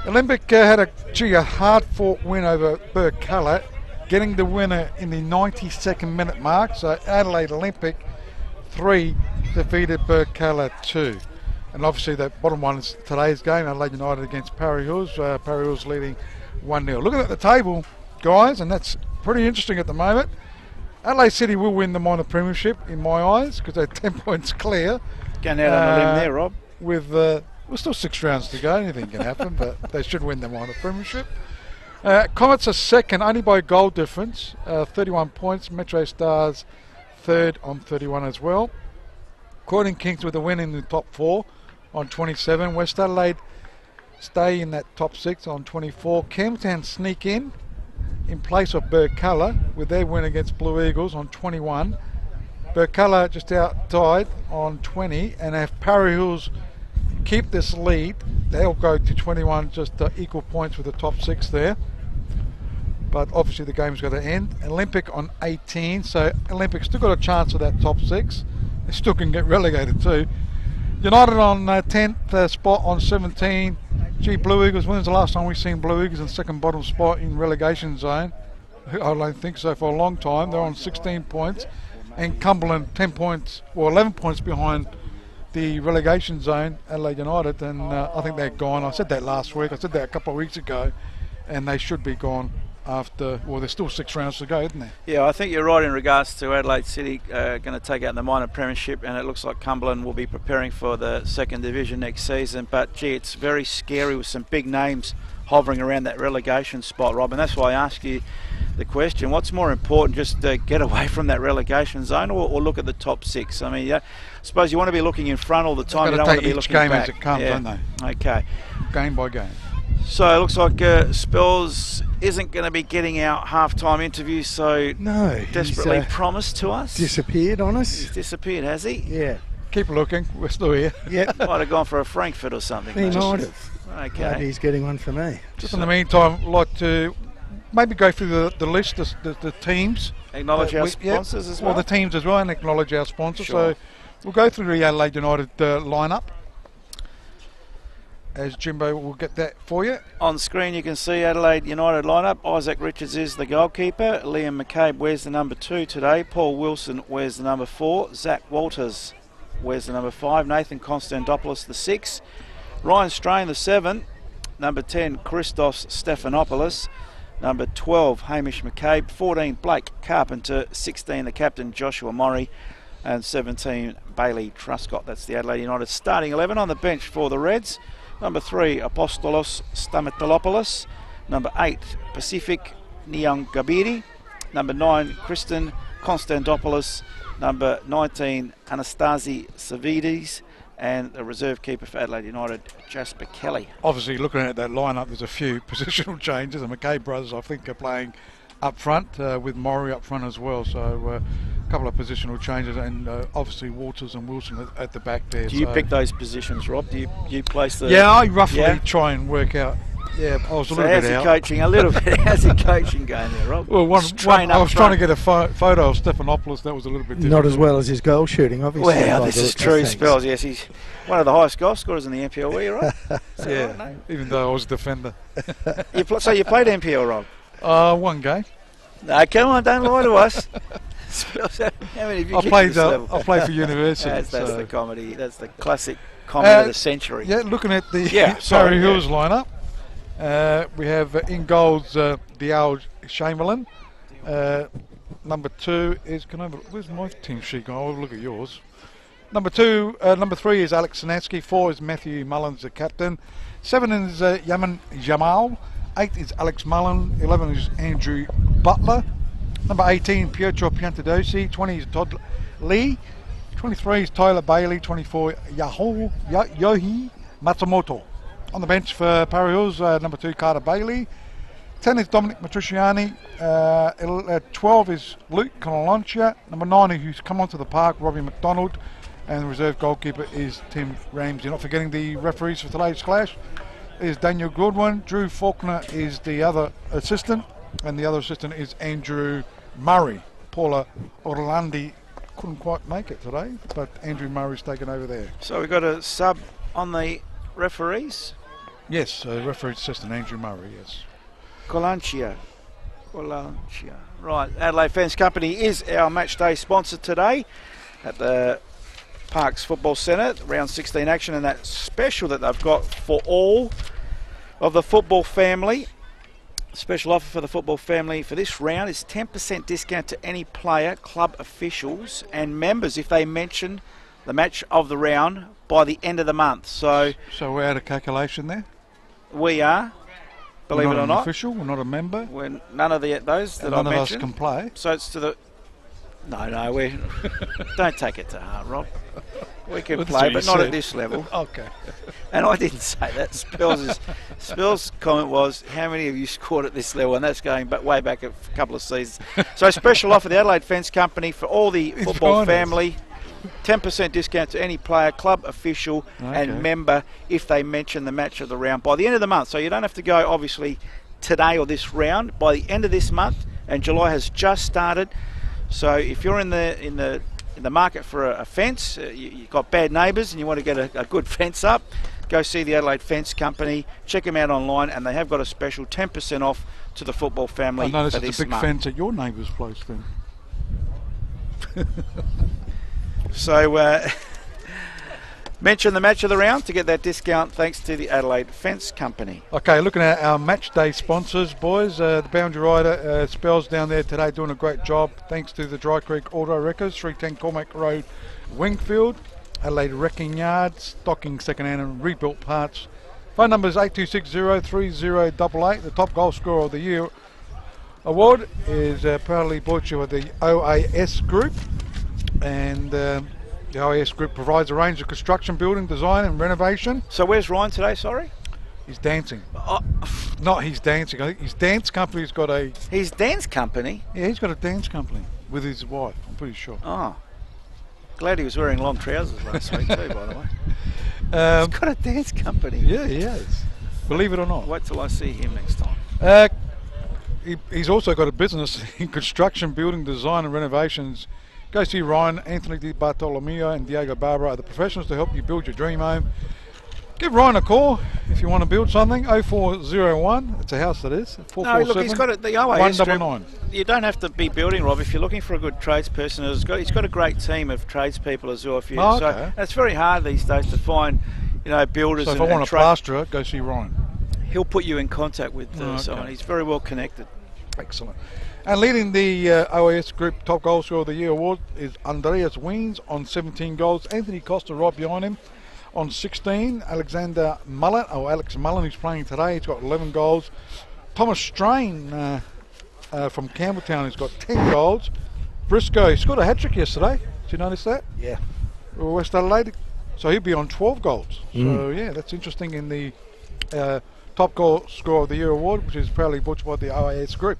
Olympic had a hard-fought win over Burkalla, getting the winner in the 92nd minute mark. So Adelaide Olympic 3 defeated Burkalla 2. And obviously the bottom one is today's game, Adelaide United against Parra Hills. Parra Hills leading 1-0. Looking at the table, guys, and that's pretty interesting at the moment. Adelaide City will win the minor premiership in my eyes because they're 10 points clear. Going out on the limb there, Rob. With still 6 rounds to go, anything can happen, but they should win the minor premiership. Comets are second, only by goal difference, 31 points. Metro Stars third on 31 as well. Croydon Kings with a win in the top 4 on 27. West Adelaide stay in that top 6 on 24. Campbelltown sneak in place of Burkalla with their win against Blue Eagles on 21. Burkalla just outside on 20, and if Parra Hills keep this lead, they'll go to 21, just equal points with the top 6 there. But obviously the game's got to end. Olympic on 18, so Olympic still got a chance of that top 6. They still can get relegated too. United on 10th spot on 17. Gee, Blue Eagles, when's the last time we've seen Blue Eagles in second bottom spot in relegation zone? I don't think so for a long time. They're on 16 points. And Cumberland 10 points, or 11 points behind the relegation zone, Adelaide United, and I think they're gone. I said that last week, I said that a couple of weeks ago, and they should be gone after, well, there's still 6 rounds to go, isn't there? Yeah, I think you're right in regards to Adelaide City going to take out the minor premiership, and it looks like Cumberland will be preparing for the second division next season. But gee, it's very scary with some big names hovering around that relegation spot, Rob, and that's why I ask you the question, what's more important, just get away from that relegation zone or look at the top 6? I mean, I suppose you want to be looking in front all the time. You don't want to be looking back. Game as it comes, don't they? Okay. Game by game. So it looks like Spells isn't going to be getting our half-time interview, so no, desperately promised to us. Disappeared on us. He's disappeared, has he? Yeah. Keep looking, we're still here. Yeah. Might have gone for a Frankfurt or something. He might have. Okay. Maybe he's getting one for me. Just in the meantime, I'd like to maybe go through the list, the teams. Acknowledge our sponsors as well. Well, the teams as well, and acknowledge our sponsors. Sure. So we'll go through the Adelaide United lineup. As Jimbo will get that for you. On screen you can see Adelaide United lineup. Isaac Richards is the goalkeeper. Liam McCabe wears the number 2 today. Paul Wilson wears the number 4. Zach Walters wears the number 5. Nathan Konstantopoulos the 6. Ryan Strain the 7. Number 10 Christos Stephanopoulos. Number 12 Hamish McCabe. 14 Blake Carpenter. 16 the captain Joshua Murray. And 17 Bailey Truscott. That's the Adelaide United starting 11. On the bench for the Reds, number 3 Apostolos Stamatolopoulos. Number 8 Pacific Nyangabiri. Number 9 Kristen Konstantopoulos. Number 19 Anastasi Savides. And the reserve keeper for Adelaide United, Jasper Kelly. Obviously, looking at that lineup, there's a few positional changes. The McKay brothers, I think, are playing up front with Murray up front as well. So a couple of positional changes, and obviously Walters and Wilson at the back there. Do you pick those positions, Rob? Do you place the? Yeah, I roughly try and work out. Yeah, I was a little bit out. Coaching a little bit? How's he coaching going there, Rob? Well, I was trying to get a photo of Stephanopoulos. That was a little bit difficult. Not as well as his goal shooting, obviously. Well, this is true, Spells. Yes, he's one of the highest goal scorers in the NPL. Were you right? Yeah, right, no? Even though I was a defender. So you played NPL, Rob? One game. No, come on, don't lie to us. Spells, how many have you kicked at this level? I played for university. That's the comedy. That's the classic comedy of the century. Yeah, looking at the Parra Hills lineup. We have in goals Dial Chamberlain. Number 2 is, where's my team sheet gone? I'll look at yours. Number 3 is Alex Sinansky. 4 is Matthew Mullins, the captain. 7 is Yaman Jamal. 8 is Alex Mullen. 11 is Andrew Butler. Number 18, Pietro Piantadosi. 20 is Todd Lee. 23 is Tyler Bailey. 24, Yohi Matsumoto. On the bench for Parra Hills, number 2, Carter Bailey. 10 is Dominic Matriciani. 12 is Luke Conolancia. Number 9, who's come onto the park, Robbie McDonald. And the reserve goalkeeper is Tim Ramsey. Not forgetting the referees for today's clash is Daniel Goodwin. Drew Faulkner is the other assistant. And the other assistant is Andrew Murray. Paula Orlandi couldn't quite make it today, but Andrew Murray's taken over there. So we've got a sub on the referees. Yes, referee assistant Andrew Murray, yes. Colancia. Right, Adelaide Fans Company is our match day sponsor today at the Parks Football Centre, round 16 action, and that special that they've got for all of the football family. Special offer for the football family for this round is 10% discount to any player, club officials and members if they mention the match of the round by the end of the month. So we're out of calculation there? We are, believe it or not. We're not an official, we're not a member. We're none of those that I mentioned. None of us can play. So it's to the No, we don't take it to heart, Rob. We can That's play, what but you not said. at this level. Okay. And I didn't say that. Spell's comment was, how many of you scored at this level? And that's going way back a couple of seasons. So special offer, the Adelaide Fence Company, for all the football family. 10% discount to any player, club official and member if they mention the match of the round by the end of the month. So you don't have to go, obviously, today or this round. By the end of this month, and July has just started. So if you're in the market for a fence, you've got bad neighbours and you want to get a good fence up, go see the Adelaide Fence Company. Check them out online, and they have got a special 10% off to the football family. I noticed for this it's a big month. fence at your neighbour's place then. So mention the match of the round to get that discount thanks to the Adelaide Fence Company. Okay, looking at our match day sponsors, boys. The Boundary Rider Spells down there today doing a great job. Thanks to the Dry Creek Auto Wreckers, 310 Cormac Road, Wingfield. Adelaide Wrecking Yard, stocking second-hand and rebuilt parts. Phone number is 8260-3088. The top goal scorer of the year award is proudly brought to you with the OAS Group. And the OAS Group provides a range of construction, building, design and renovation. So where's Ryan today, sorry? He's dancing. Oh, Not he's dancing. I think his dance company's got a... his dance company? Yeah, he's got a dance company with his wife, I'm pretty sure. Oh, glad he was wearing long trousers last week too, by the way. He's got a dance company. Yeah, he has. Believe it or not. Wait till I see him next time. He's also got a business in construction, building, design and renovations. Go see Ryan, Anthony Di Bartolomeo and Diego Barbara are the professionals to help you build your dream home. Give Ryan a call if you want to build something. 0401, it's a house that is. 447 No, look, he's got the OAS 199. Group. You don't have to be building, Rob. If you're looking for a good tradesperson, he's got a great team of tradespeople as well. So okay. it's very hard these days to find, builders. So if and, I want a plasterer, go see Ryan. He'll put you in contact with Okay. someone. He's very well connected. Excellent. And leading the OAS Group Top Goal Scorer of the Year award is Andreas Weens on 17 goals. Anthony Costa right behind him on 16. Alex Mullen, who's playing today, he's got 11 goals. Thomas Strain from Campbelltown has got 10 goals. Briscoe, he scored a hat-trick yesterday. Did you notice that? Yeah. West Adelaide. So he'll be on 12 goals. So yeah, that's interesting in the Top Goal Scorer of the Year award, which is proudly brought to you by the OAS Group.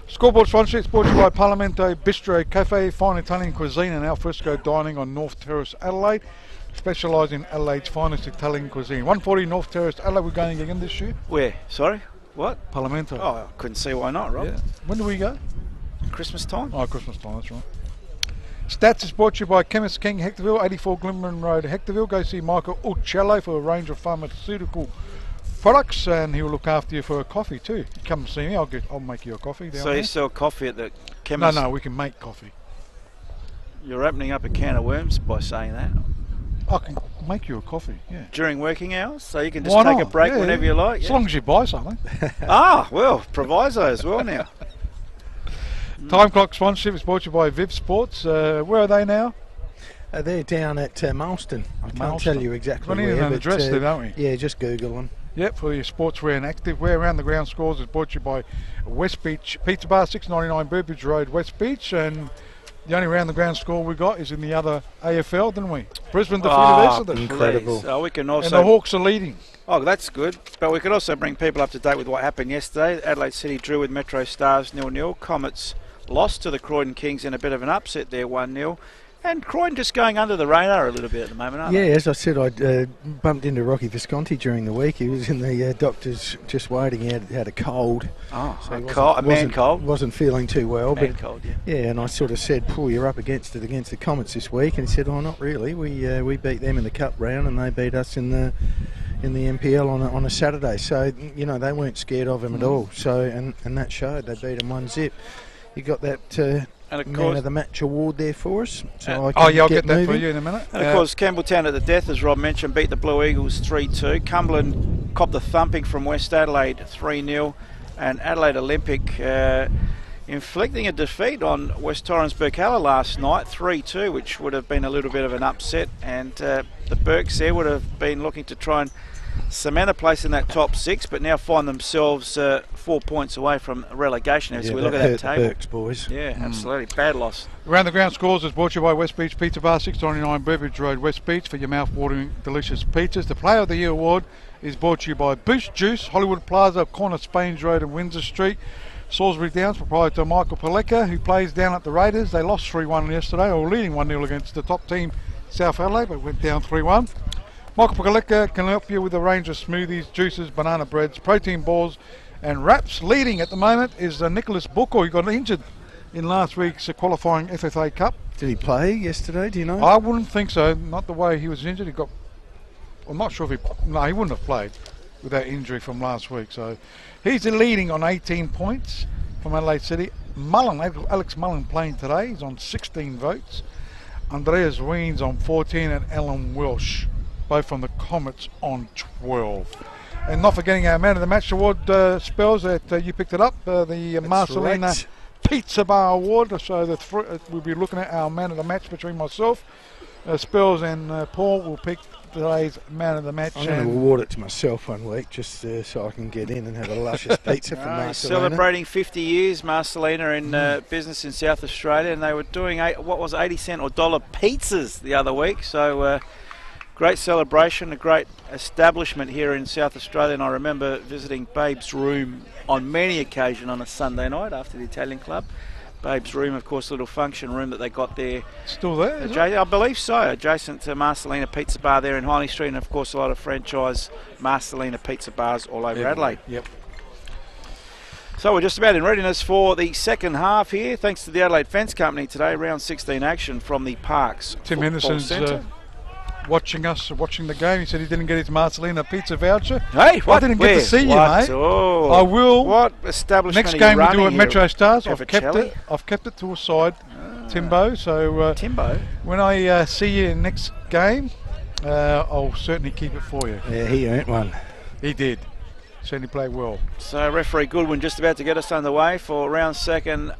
Scoreboard sponsorship is brought to you by Parlamento Bistro Cafe, fine Italian cuisine and alfresco dining on North Terrace, Adelaide. Specialise in Adelaide's finest Italian cuisine. 140 North Terrace, Adelaide. We're going again this year. Where? Sorry? What? Parlamento. Oh, I couldn't see why not, Rob. Yeah. When do we go? Christmas time? Oh, Christmas time, that's right. Stats is brought to you by Chemist King, Hectorville, 84 Glimmerman Road, Hectorville. Go see Michael Uccello for a range of pharmaceutical products, and he'll look after you for a coffee too. Come see me, I'll make you a coffee down So there. you sell coffee at the chemist? No, we can make coffee. You're opening up a can of worms by saying that. I can make you a coffee, yeah. During working hours? So you can just Why take not? a break Yeah, whenever yeah. you like? As Yeah. long as you buy something. Ah, well, proviso as well now. Time Clock sponsorship is brought to you by Viv Sports. Where are they now? They're down at Marston. I can't Marston. tell you exactly We need where. an but, address there, don't we? Yeah, just Google them. Yep, for your sportswear and activewear. Around the Ground Scores is brought to you by West Beach Pizza Bar, 699 Burbridge Road, West Beach. And the only round the ground score we got is in the other AFL, didn't we? Brisbane defeated Essendon. incredible. So we can And also... the Hawks are leading. Oh, that's good. But we could also bring people up to date with what happened yesterday. Adelaide City drew with Metro Stars 0-0. Comets lost to the Croydon Kings in a bit of an upset there, 1-0. And Croydon just going under the radar a little bit at the moment, aren't Yeah, they? as I said, I bumped into Rocky Visconti during the week. He was in the doctor's just waiting. He had a cold. Oh, So he a man cold. Wasn't feeling too well. Man but cold, yeah. yeah, and I sort of said, "Paul, you're up against it against the Comets this week." And he said, "Oh, not really. We beat them in the Cup round, and they beat us in the NPL on a Saturday. So they weren't scared of him at all. So and that showed. They beat him 1-0. You got that And of man course, of the match award there for us. So I'll get that for you in a minute. And of course, Campbelltown at the death, as Rob mentioned, beat the Blue Eagles 3-2. Cumberland copped the thumping from West Adelaide 3-0. And Adelaide Olympic inflicting a defeat on West Torrens Burkalla last night, 3-2, which would have been a little bit of an upset. And the Burks there would have been looking to try and cement a place in that top 6, but now find themselves 4 points away from relegation as we look at that table. Burks, boys. Yeah, absolutely. Bad loss. Around the Ground Scores is brought to you by West Beach Pizza Bar, 699 Burbridge Road, West Beach, for your mouth-watering delicious pizzas. The Player of the Year award is brought to you by Boost Juice, Hollywood Plaza, corner Spains Road and Windsor Street. Salisbury Downs, proprietor Michael Paleka, who plays down at the Raiders. They lost 3-1 yesterday, or leading 1-0 against the top team, South Adelaide, but went down 3-1. Michael Paleka can help you with a range of smoothies, juices, banana breads, protein balls and wraps. Leading at the moment is Nicholas Booker, who got injured in last week's qualifying FFA Cup. Did he play yesterday? Do you know? I wouldn't think so. Not the way he was injured. I'm not sure if he wouldn't have played with that injury from last week. So he's leading on 18 points from Adelaide City. Alex Mullen playing today. He's on 16 votes. Andreas Weens on 14 and Alan Welsh, both from the Comets, on 12. And not forgetting our Man of the Match award, Spells, that you picked it up, the Marcelina Pizza Bar Award. So we'll be looking at our Man of the Match between myself, Spells and Paul will pick today's Man of the Match. I'm going to award it to myself one week just so I can get in and have a luscious pizza from Marcelina. Celebrating 50 years, Marcelina, in business in South Australia, and they were doing 80-cent or $1 pizzas the other week. So great celebration, a great establishment here in South Australia, and I remember visiting Babe's Room on many occasions on a Sunday night after the Italian club. Babe's Room, of course, a little function room that they got there. Still there? I believe so, adjacent to Marcelina Pizza Bar there in Highley Street, and of course a lot of franchise Marcelina Pizza Bars all over Adelaide. Yep. So we're just about in readiness for the second half here, thanks to the Adelaide Fence Company today. Round 16 action from the Parks Tim Football Henderson's Centre. watching the game. He said he didn't get his Marcelina pizza voucher. Hey, what? I didn't get to see you, mate. Oh, I will. What establishment Next are game you we do at running Metro here? Stars. I've Cavicelli? kept it to a side, Timbo. So Timbo? when I see you in next game, I'll certainly keep it for you. Yeah, he earned one. He did. Certainly played well. So referee Goodwin just about to get us underway for round 16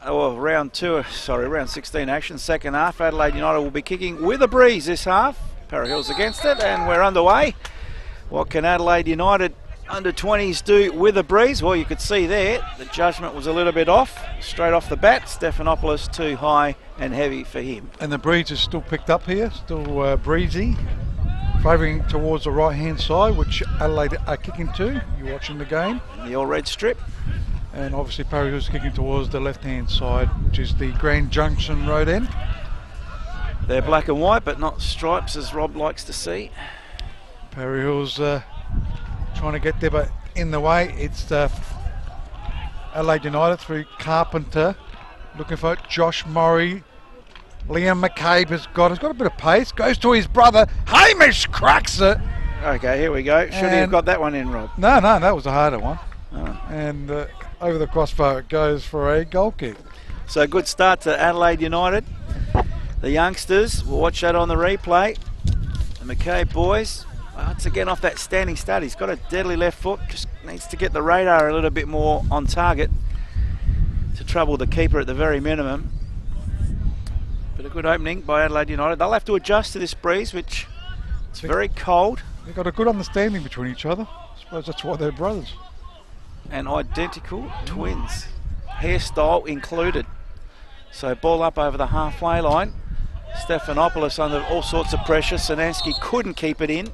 action, second half. Adelaide United will be kicking with a breeze this half. Parra Hills against it, and we're underway. What can Adelaide United under-20s do with a breeze? Well, you could see there the judgment was a little bit off. Straight off the bat, Stephanopoulos too high and heavy for him. And the breeze is still picked up here, still breezy. Favouring towards the right-hand side, which Adelaide are kicking to. You're watching the game. The all-red strip. And obviously Parra Hills kicking towards the left-hand side, which is the Grand Junction road end. They're black and white, but not stripes, as Rob likes to see. Parra Hills trying to get there, but in the way, it's Adelaide United through Carpenter. Looking for it. Josh Murray. Liam McCabe has got a bit of pace. Goes to his brother. Hamish cracks it. Okay, here we go. Should he have got that one in, Rob? No, that was a harder one. Oh. And over the crossbar it goes for a goal kick. So good start to Adelaide United. The youngsters, we'll watch that on the replay. The McCabe boys, once again off that standing start. He's got a deadly left foot, just needs to get the radar a little bit more on target to trouble the keeper at the very minimum. But a good opening by Adelaide United. They'll have to adjust to this breeze, which it's very cold. They've got a good understanding between each other. I suppose that's why they're brothers. And identical twins, hairstyle included. So ball up over the halfway line. Stephanopoulos under all sorts of pressure. Sinansky couldn't keep it in.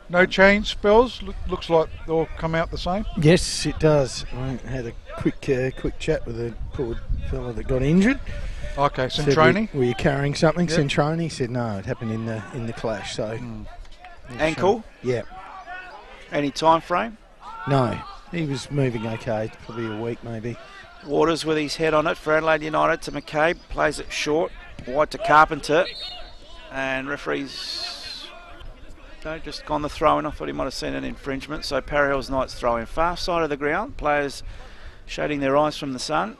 No change spells. Looks like they'll come out the same. Yes, it does. I had a quick chat with the poor fella that got injured. Okay, Centroni. Were you carrying something, Yep. Centroni? He said no, it happened in the clash. So Ankle? Yeah. Any time frame? No, he was moving okay. Probably a week maybe. Waters with his head on it for Adelaide United to McCabe. Plays it short. Wide to Carpenter. And referees just gone the throw in. I thought he might have seen an infringement. So Parra Hills Knights throw in. Far side of the ground. Players shading their eyes from the sun.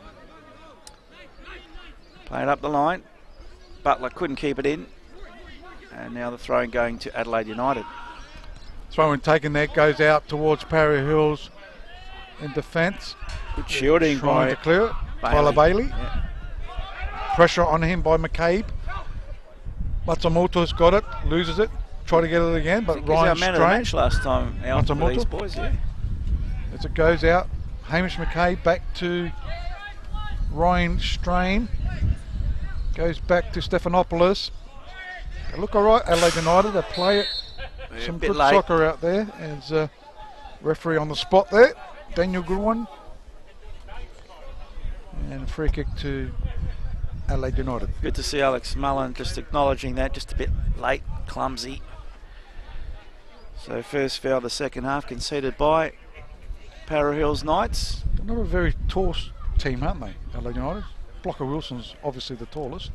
Play it up the line. Butler couldn't keep it in. And now the throw-in going to Adelaide United. Throw-in taken there, goes out towards Parra Hills in defence. Good shielding Trying by to clear it. Tyler Bailey. Yeah. Pressure on him by McCabe. Matsumoto's got it, loses it. try to get it again, but He's Ryan our man of the Strain. match last time out for these boys, yeah. As it goes out, Hamish McKay back to Ryan Strain. Goes back to Stephanopoulos. They look all right, Adelaide United. They play it. Yeah, Some a bit good late. soccer out there. As referee on the spot there, Daniel Goodwin. And free kick to Adelaide United. Good to see Alex Mullen just acknowledging that, just a bit late, clumsy. So first foul of the second half conceded by Parra Hills Knights. They're not a very tall team, aren't they, Adelaide United? Blocker Wilson's obviously the tallest.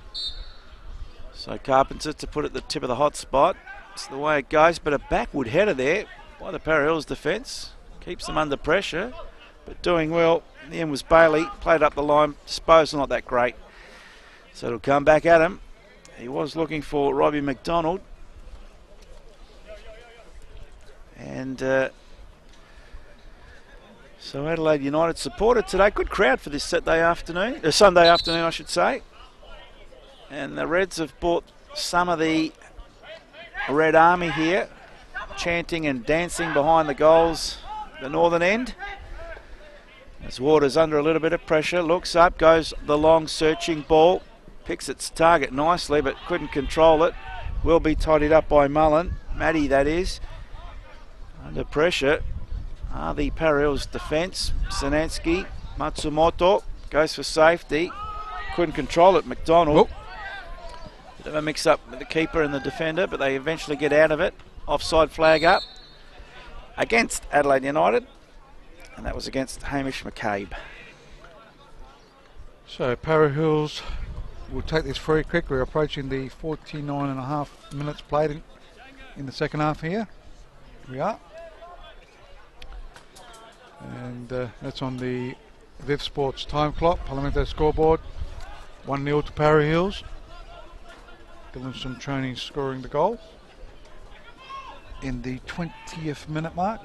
So Carpenter to put it at the tip of the hot spot. It's the way it goes, but a backward header there by the Parra Hills defence. Keeps them under pressure, but doing well. In the end was Bailey, played up the line, disposal not that great. So it'll come back at him. He was looking for Robbie McDonald. And so Adelaide United supported today. Good crowd for this Sunday afternoon, I should say. And the Reds have brought some of the Red Army here, chanting and dancing behind the goals, the northern end. As Waters under a little bit of pressure, looks up, goes the long searching ball, picks its target nicely but couldn't control it. Will be tidied up by Mullen, Matty that is. Under pressure are the Parra Hills defence. Sinansky, Matsumoto goes for safety, couldn't control it. McDonald. Bit of a mix up with the keeper and the defender, but they eventually get out of it. Offside flag up against Adelaide United, and that was against Hamish McCabe. So Parra Hills will take this free kick. We're approaching the 49.5 minutes played in the second half here. We are. And that's on the Viv Sports time clock, Parliamentary scoreboard. 1-0 to Parra Hills. Dylanson Training scoring the goal in the 20th minute mark.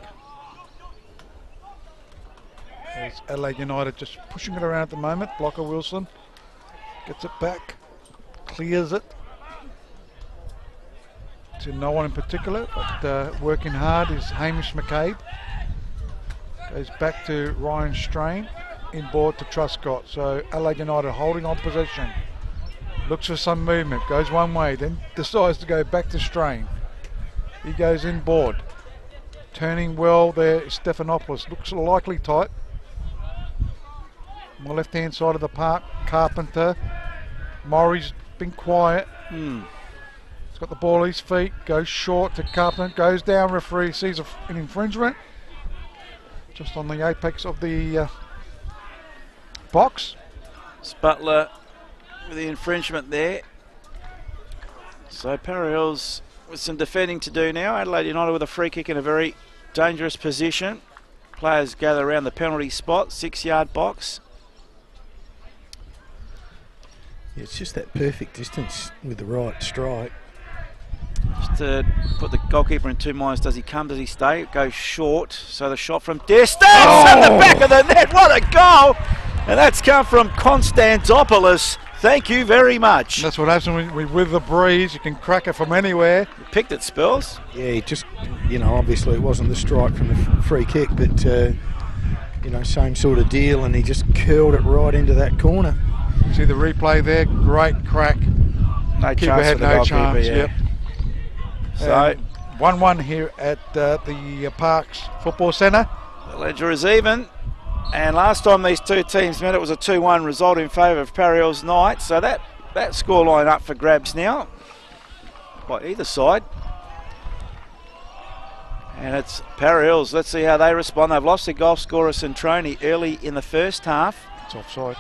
As Adelaide United just pushing it around at the moment. Blocker Wilson gets it back, clears it to no one in particular, but working hard is Hamish McCabe. Goes back to Ryan Strain, inboard to Truscott. So Adelaide United holding on possession. Looks for some movement, goes one way, then decides to go back to Strain. He goes inboard. Turning well there, Stephanopoulos. Looks likely tight. On the left hand side of the park, Carpenter. Murray's been quiet. He's got the ball at his feet, goes short to Carpenter, goes down, referee sees an infringement. Just on the apex of the box. Sputler with the infringement there. So Parra Hills with some defending to do now. Adelaide United with a free kick in a very dangerous position. Players gather around the penalty spot, 6-yard box. Yeah, it's just that perfect distance with the right strike. Just to put the goalkeeper in two minds, does he come, does he stay? It goes short, so the shot from distance at the back of the net, what a goal! And that's come from Konstantopoulos. Thank you very much. And that's what happens with the breeze. You can crack it from anywhere. He picked it, Spells. Yeah, he just, obviously it wasn't the strike from the free kick, but, same sort of deal, and he just curled it right into that corner. You see the replay there, great crack. No Keeper chance had for the no goalkeeper, chance, yeah. yep. So 1-1 here at the Parks Football Centre. the ledger is even. And last time these two teams met, it was a 2-1 result in favour of Parra Hills Knights. So that scoreline up for grabs now by either side. And it's Parra Hills. Let's see how they respond. They've lost their goal scorer Centroni early in the first half. It's offside.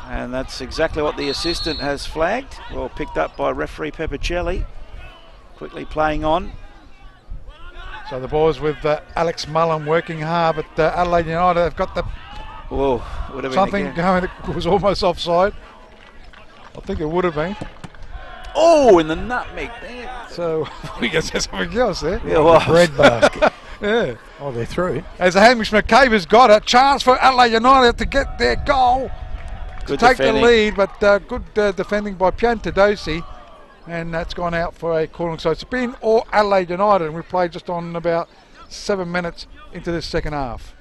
And that's exactly what the assistant has flagged. Well picked up by referee Peppicelli. Quickly playing on. So the boys with Alex Mullen working hard, but Adelaide United have got the Whoa, would have been something again. going that was almost offside. I think it would have been. Oh, in the nutmeg. Damn. So we guess there's something else there. Yeah, well, Bread basket. Yeah. Oh, they're through. As Hamish McCabe has got a chance for Adelaide United to get their goal. Good to take defending. the lead, but good defending by Piantadosi. and that's gone out for a corner. So it's been all Adelaide United, and we've played just on about 7 minutes into this second half.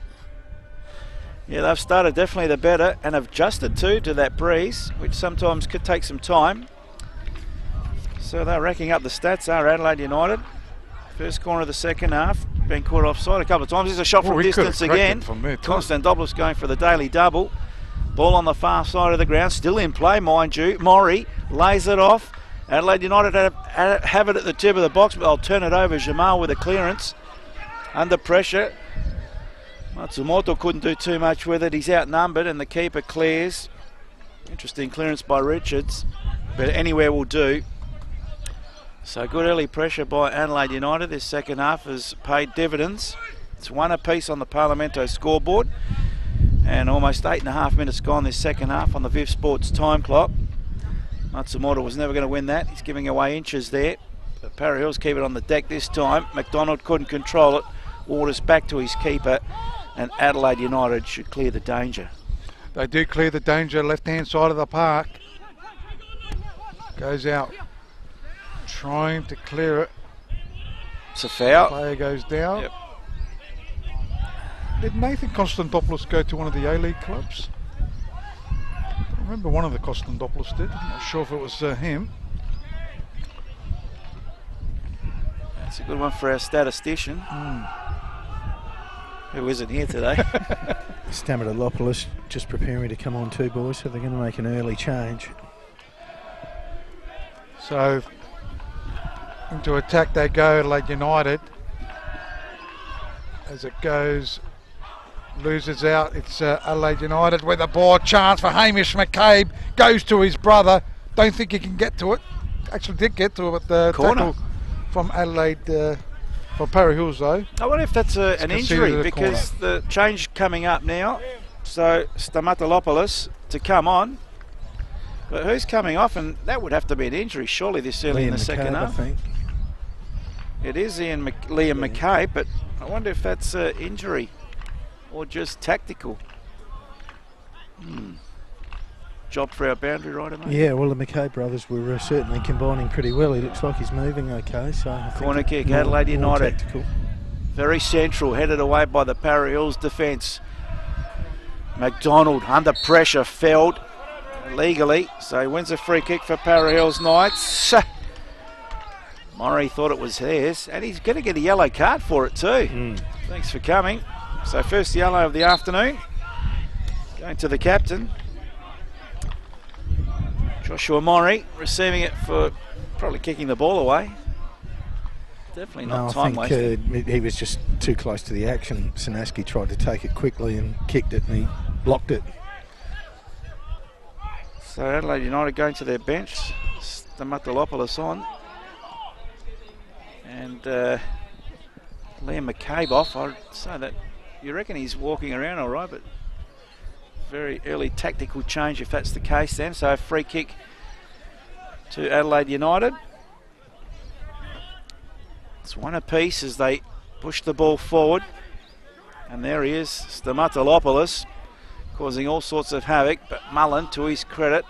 Yeah, they've started definitely the better and have adjusted too to that breeze, which sometimes could take some time. So they're racking up the stats, are Adelaide United. First corner of the second half, been caught offside a couple of times. There's a shot from distance again. Constantopoulos going for the daily double. Ball on the far side of the ground, still in play, mind you. Maury lays it off. Adelaide United have it at the tip of the box, but they'll turn it over. Jamal with a clearance. Under pressure. Matsumoto couldn't do too much with it. He's outnumbered and the keeper clears. Interesting clearance by Richards, but anywhere will do. So good early pressure by Adelaide United. This second half has paid dividends. It's 1 apiece on the Parlamento scoreboard, and almost 8.5 minutes gone this second half on the Viv Sports time clock. Matsumoto was never going to win that. He's giving away inches there. But Parra Hills keep it on the deck this time. McDonald couldn't control it. Waters back to his keeper, and Adelaide United should clear the danger. They do clear the danger, left-hand side of the park. Goes out, trying to clear it. It's a foul. Player goes down. Yep. Did Nathan Constantopoulos go to one of the A-League clubs? I remember one of the Constantopoulos did. I'm not sure if it was him. That's a good one for our statistician. Who isn't here today? Stamatolopoulos just preparing to come on too, boys, so they're going to make an early change. So into attack they go, Adelaide United. As it goes, loses out. It's Adelaide United with a ball. Chance for Hamish McCabe. Goes to his brother. Don't think he can get to it. Actually did get to it, but the corner tackle from Adelaide, from Parra Hills though. I wonder if that's an injury, because the change coming up now. So Stamatolopoulos to come on. But who's coming off? And that would have to be an injury, surely, this early in the second half. I think. It is Liam McCabe, but I wonder if that's injury or just tactical. Job for our boundary rider, mate. Yeah, well, the McCabe brothers were certainly combining pretty well. He looks like he's moving okay. So I think corner kick, Adelaide United. Tactical. Very central, headed away by the Parra Hills defence. McDonald under pressure, felled legally, so he wins a free kick for Parra Hills Knights. Murray thought it was theirs, and he's going to get a yellow card for it too. Thanks for coming. So first yellow of the afternoon, going to the captain. Joshua Murray receiving it for probably kicking the ball away. Definitely not time wasted. I think he was just too close to the action. Sinaski tried to take it quickly and kicked it, and he blocked it. So Adelaide United going to their bench. Stamatolopoulos on. And Liam McCabe off. I'd say that you reckon he's walking around all right, but very early tactical change if that's the case then. So a free kick to Adelaide United. It's 1 apiece as they push the ball forward. And there he is, Stamatolopoulos, causing all sorts of havoc, but Mullen, to his credit,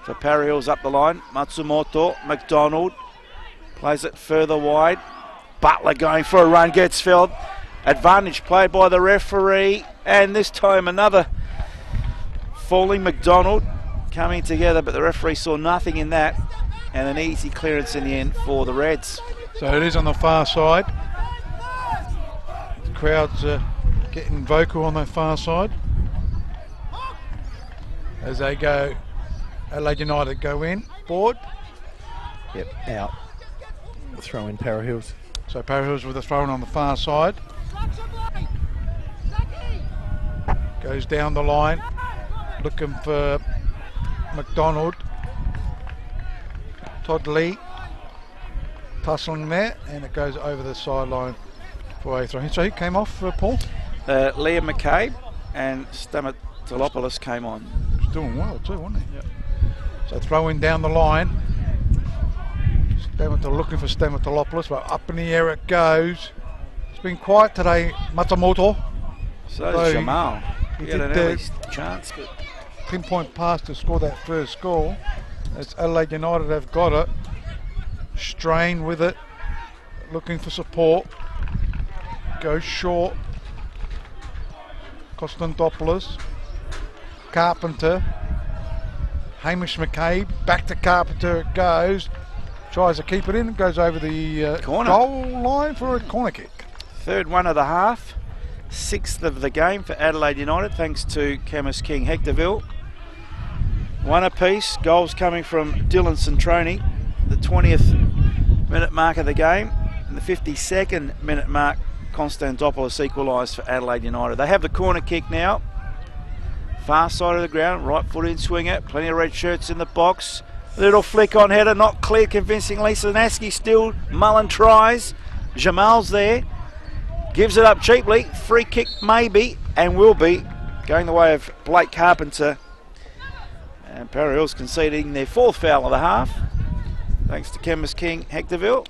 for Parra Hills up the line. Matsumoto, McDonald, plays it further wide. Butler going for a run, gets felled. Advantage played by the referee, and this time another falling McDonald coming together, but the referee saw nothing in that, and an easy clearance in the end for the Reds. So it is on the far side. The crowd's getting vocal on the far side. As they go, Adelaide United go in, board. Yep, out. Throw in Parra Hills. So Parra Hills with a throw in on the far side. Goes down the line, looking for McDonald. Todd Lee tussling there, and it goes over the sideline for a throw. So he came off, Paul? Liam McCabe and Stamatolopoulos came on. He's doing well too, wasn't he? Yep. So throw in down the line. Looking for Stamatolopoulos, but up in the air it goes. It's been quiet today, Matsumoto. So Jamal. He had an early chance, but pinpoint pass to score that first goal. As Adelaide United have got it. Strain with it, looking for support. Goes short. Konstantopoulos. Carpenter. Hamish McCabe. Back to Carpenter it goes. Tries to keep it in. Goes over the goal line for a corner kick. Third one of the half. Sixth of the game for Adelaide United, thanks to Chemist King Hectorville. One apiece. Goals coming from Dylan Centroni, the 20th minute mark of the game, and the 52nd minute mark. Konstantopoulos equalised for Adelaide United. They have the corner kick now. Far side of the ground, right footed swinger. Plenty of red shirts in the box. Little flick on header, not clear convincingly. Sanaski still. Mullen tries. Jamal's there. Gives it up cheaply. Free kick maybe, and will be, going the way of Blake Carpenter. And Parra Hills conceding their fourth foul of the half, thanks to Chemist King Hectorville.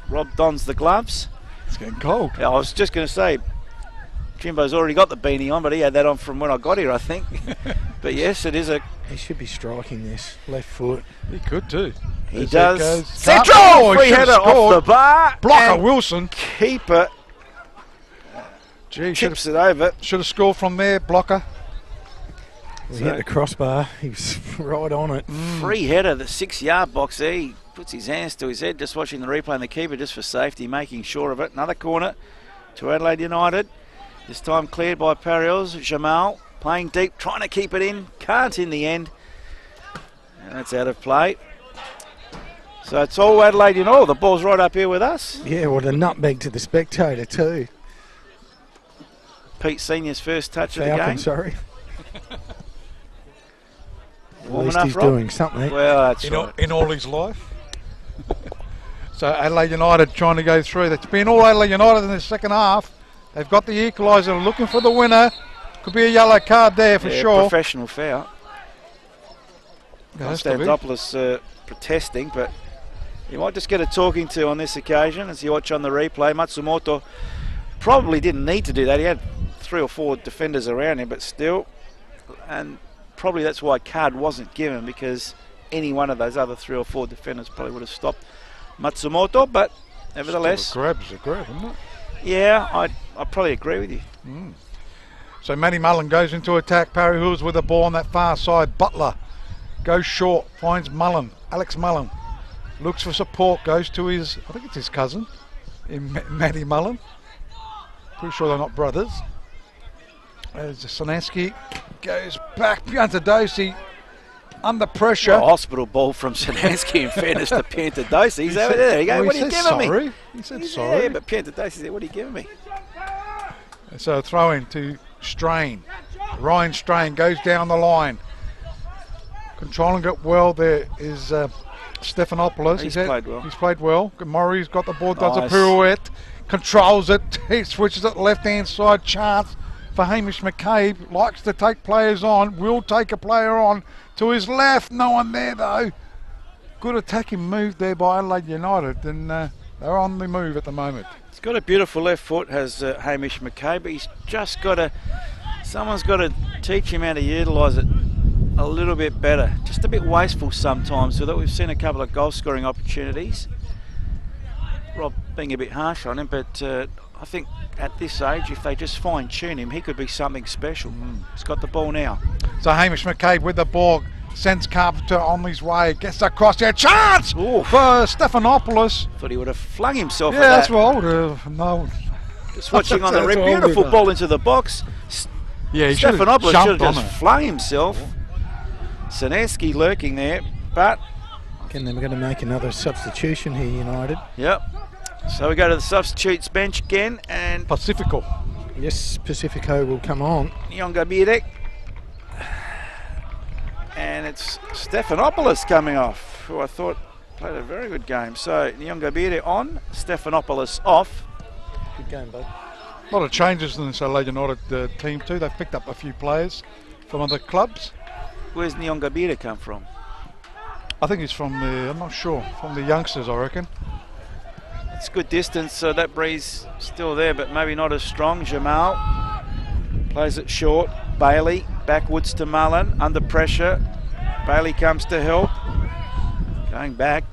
Rob dons the gloves. It's getting cold. Yeah, I was just going to say, Jimbo's already got the beanie on, but he had that on from when I got here, I think. But yes, it is a... He should be striking this. Left foot. He could too. He does. Central! Oh, free header off the bar. Blocker Wilson. Keeper Gee, chips it over. Should have scored from there, blocker. He hit the crossbar. He was right on it. Free header, the 6-yard box there. He puts his hands to his head, just watching the replay, and the keeper just for safety, making sure of it. Another corner to Adelaide United. This time cleared by Parra Hills. Jamal playing deep, trying to keep it in. Can't in the end. And that's out of play. So it's all Adelaide United. Oh, the ball's right up here with us. Yeah, what a nutmeg to the spectator too. Pete Senior's first touch of the game. Sorry. At Warm least enough, he's Rob? doing something. Well, that's right. In all his life. So Adelaide United trying to go through. That's been all Adelaide United in the second half. They've got the equaliser, looking for the winner. Could be a yellow card there for sure. Professional foul. Konstantopoulos protesting, but you might just get a talking to on this occasion as you watch on the replay. Matsumoto probably didn't need to do that. He had 3 or 4 defenders around him, but still, and probably that's why a card wasn't given, because any one of those other 3 or 4 defenders probably would have stopped Matsumoto, but nevertheless. A grab is a grab, isn't it? Yeah, I probably agree with you. So Matty Mullen goes into attack. Parra Hills with the ball on that far side. Butler goes short, finds Mullen. Alex Mullen looks for support, goes to his, I think it's his cousin, Matty Mullen. Pretty sure they're not brothers. As Sanaski goes back behind Dosi, under pressure. A hospital ball from Sanansky, in fairness to Piantadosi. He's over there. What are you giving me? He said sorry. Yeah, but Piantadosi said, what are you giving me? So throw in to Strain. Ryan Strain goes down the line. Controlling it well there is Stephanopoulos. He's played well. He's played well. Murray's got the ball, does a Nice. pirouette, controls it. He switches it left-hand side. Chance for Hamish McCabe. Likes to take players on. Will take a player on. To his left. No one there though. Good attacking move there by Adelaide United, and they're on the move at the moment. He's got a beautiful left foot, has Hamish McCabe, but he's just got to, someone's got to teach him how to utilise it a little bit better. Just a bit wasteful sometimes, so that we've seen a couple of goal scoring opportunities. Rob being a bit harsh on him, but I think at this age, if they just fine tune him, he could be something special. He's got the ball now. So Hamish McCabe with the ball, sends Carpenter on his way, gets across there, chance Ooh. for Stephanopoulos. Thought he would have flung himself Yeah, at that's that. what I would have. No. Just watching on the That's red, what I would beautiful have ball done. into the box. Yeah, he should have Stephanopoulos should jumped have on just it. flung himself. Sanansky lurking there, but Again, they're going to make another substitution here, United. yep. So we go to the substitutes bench again, and Pacifico. Yes, Pacifico will come on. Nyonga Birek. And it's Stephanopoulos coming off, who I thought played a very good game. So Nyonga Birek on, Stephanopoulos off. Good game, bud. A lot of changes in this Adelaide United team too. They've picked up a few players from other clubs. Where's Nyonga Birek come from? I think he's from the, I'm not sure, from the youngsters, I reckon. It's good distance, so that breeze still there, but maybe not as strong. Jamal plays it short. Bailey backwards to Mullen, under pressure. Bailey comes to help. Going back.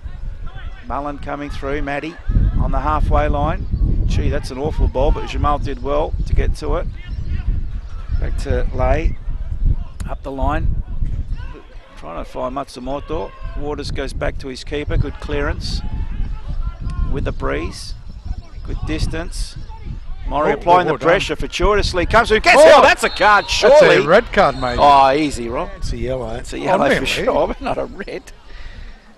Mullen coming through, Maddie on the halfway line. Gee, that's an awful ball, but Jamal did well to get to it. Back to Lay, up the line, trying to find Matsumoto. Waters goes back to his keeper, good clearance with the breeze, good distance. Murray applying the pressure fortuitously, comes through, gets out. That's a card, surely. That's a red card, mate. Oh, easy, Rob. It's a yellow. It's a yellow really? for sure, but not a red.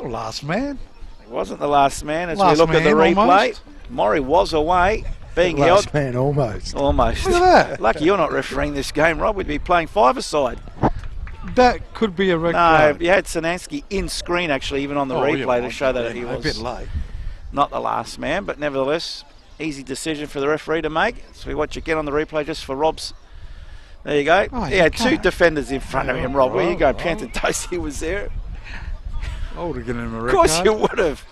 Last man. It wasn't the last man as Last we look at the man, replay. almost. Murray was away, being held. Last man, almost. Almost. Look at that. Lucky you're not refereeing this game, Rob. We'd be playing five-a-side. That could be a red No, card. you had Sinansky in screen, actually, even on the replay to show that he a was bit late. not the last man, but nevertheless, easy decision for the referee to make. So we watch again on the replay just for Rob's. There you go. Oh, he had okay. 2 defenders in front of him, Rob. Where you go? Right. Pantadossi was there. I would have given him a Of red course card. you would have.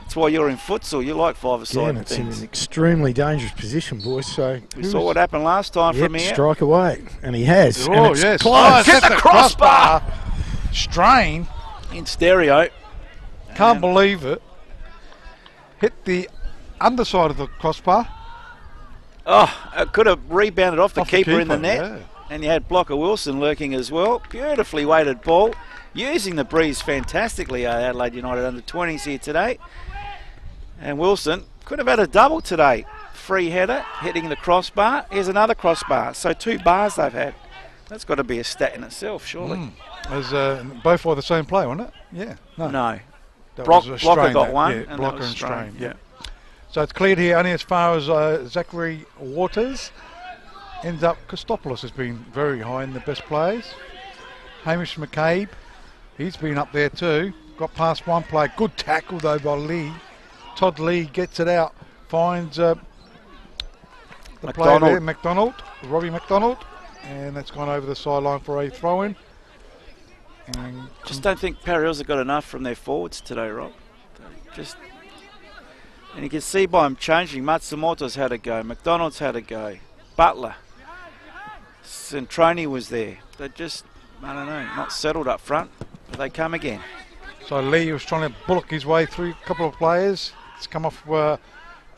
That's why you're in futsal. You like five-a-side Again, it's in things. an extremely dangerous position, boys. So We saw what happened last time from here. strike away, and he has. and Oh, it's yes. close. Hit the crossbar! Strain. In stereo. Can't believe it. Hit the underside of the crossbar. Oh, it could have rebounded off the Off keeper in the net. yeah. And you had Blocker Wilson lurking as well. Beautifully weighted ball. Using the breeze fantastically, Adelaide United under 20s here today. And Wilson could have had a double today. Free header, hitting the crossbar. Here's another crossbar. So 2 bars they've had. That's got to be a stat in itself, surely. As both were the same play, wasn't it? Yeah. No. That Blocker was a strain, got that. one. Yeah, and Blocker that was and strain. Yeah. So it's cleared here only as far as Zachary Waters. Ends up, Kostopoulos has been very high in the best players. Hamish McCabe, he's been up there too. Got past one play. Good tackle though by Lee. Todd Lee gets it out. Finds the player there, Robbie McDonald. And that's gone over the sideline for a throw-in. And Just don't think Parra Hills have got enough from their forwards today, Rob. And you can see by them changing. Matsumoto's had a go. McDonald's had a go. Butler. Centroni was there. They're just, I don't know, not settled up front. But they come again. so Lee was trying to bullock his way through a couple of players. It's come off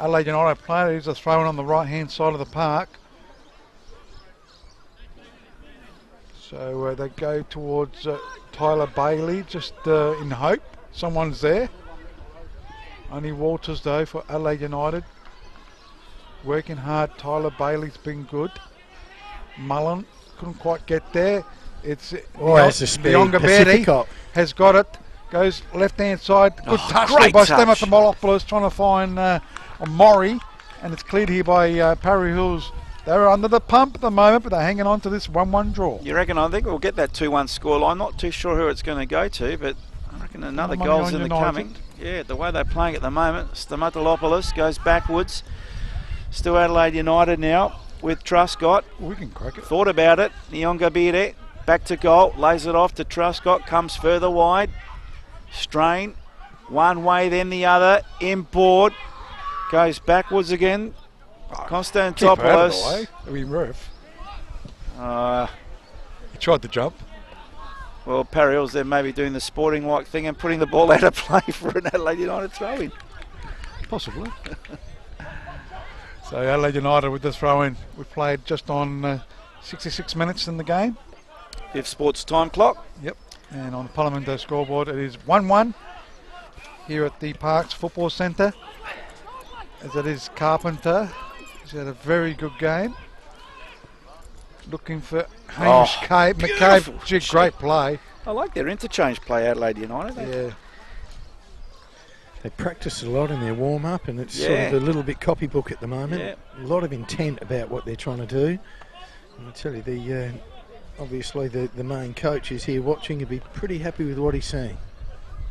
Adelaide United player. He's a throw-in on the right-hand side of the park. So they go towards Tyler Bailey, just in hope someone's there. Only Walters though for Adelaide United. Working hard. Tyler Bailey's been good. Mullen couldn't quite get there. It's that's a speed. Leonga Pacifico. has got it. Goes left hand side. Good touch great there by touch. Stamatomoulopoulos trying to find Maury, and it's cleared here by Parra Hills. They're under the pump at the moment, but they're hanging on to this 1-1 draw. You reckon? I think we'll get that 2-1 scoreline. Not too sure who it's going to go to, but I reckon another Money goal's on in the United. coming. Yeah, the way they're playing at the moment. Stamatoulopoulos goes backwards. Still Adelaide United now with Truscott. We can crack it. Thought about it. Nyongabire back to goal. Lays it off to Truscott. Comes further wide. Strain. One way, then the other. Inboard. Goes backwards again. Keep out of Konstantopoulos. the way. I mean, ref. Uh, He tried to jump. well, Parra Hills then maybe doing the sporting-like thing and putting the ball out of play for an Adelaide United throw-in. Possibly. So Adelaide United with the throw-in. We've played just on 66 minutes in the game. Fifth sports time clock. Yep. And on the Parliamento scoreboard it is 1-1 here at the Parks Football Centre. As it is Carpenter. He's had a very good game. Looking for Hamish McCabe. beautiful. Gee, great play. I like their interchange play, Adelaide United. Yeah. They practice a lot in their warm-up, and it's sort Yeah. of a little bit copybook at the moment. Yeah. A lot of intent about what they're trying to do. And I tell you, obviously the main coach is here watching. He'll be pretty happy with what he's seeing.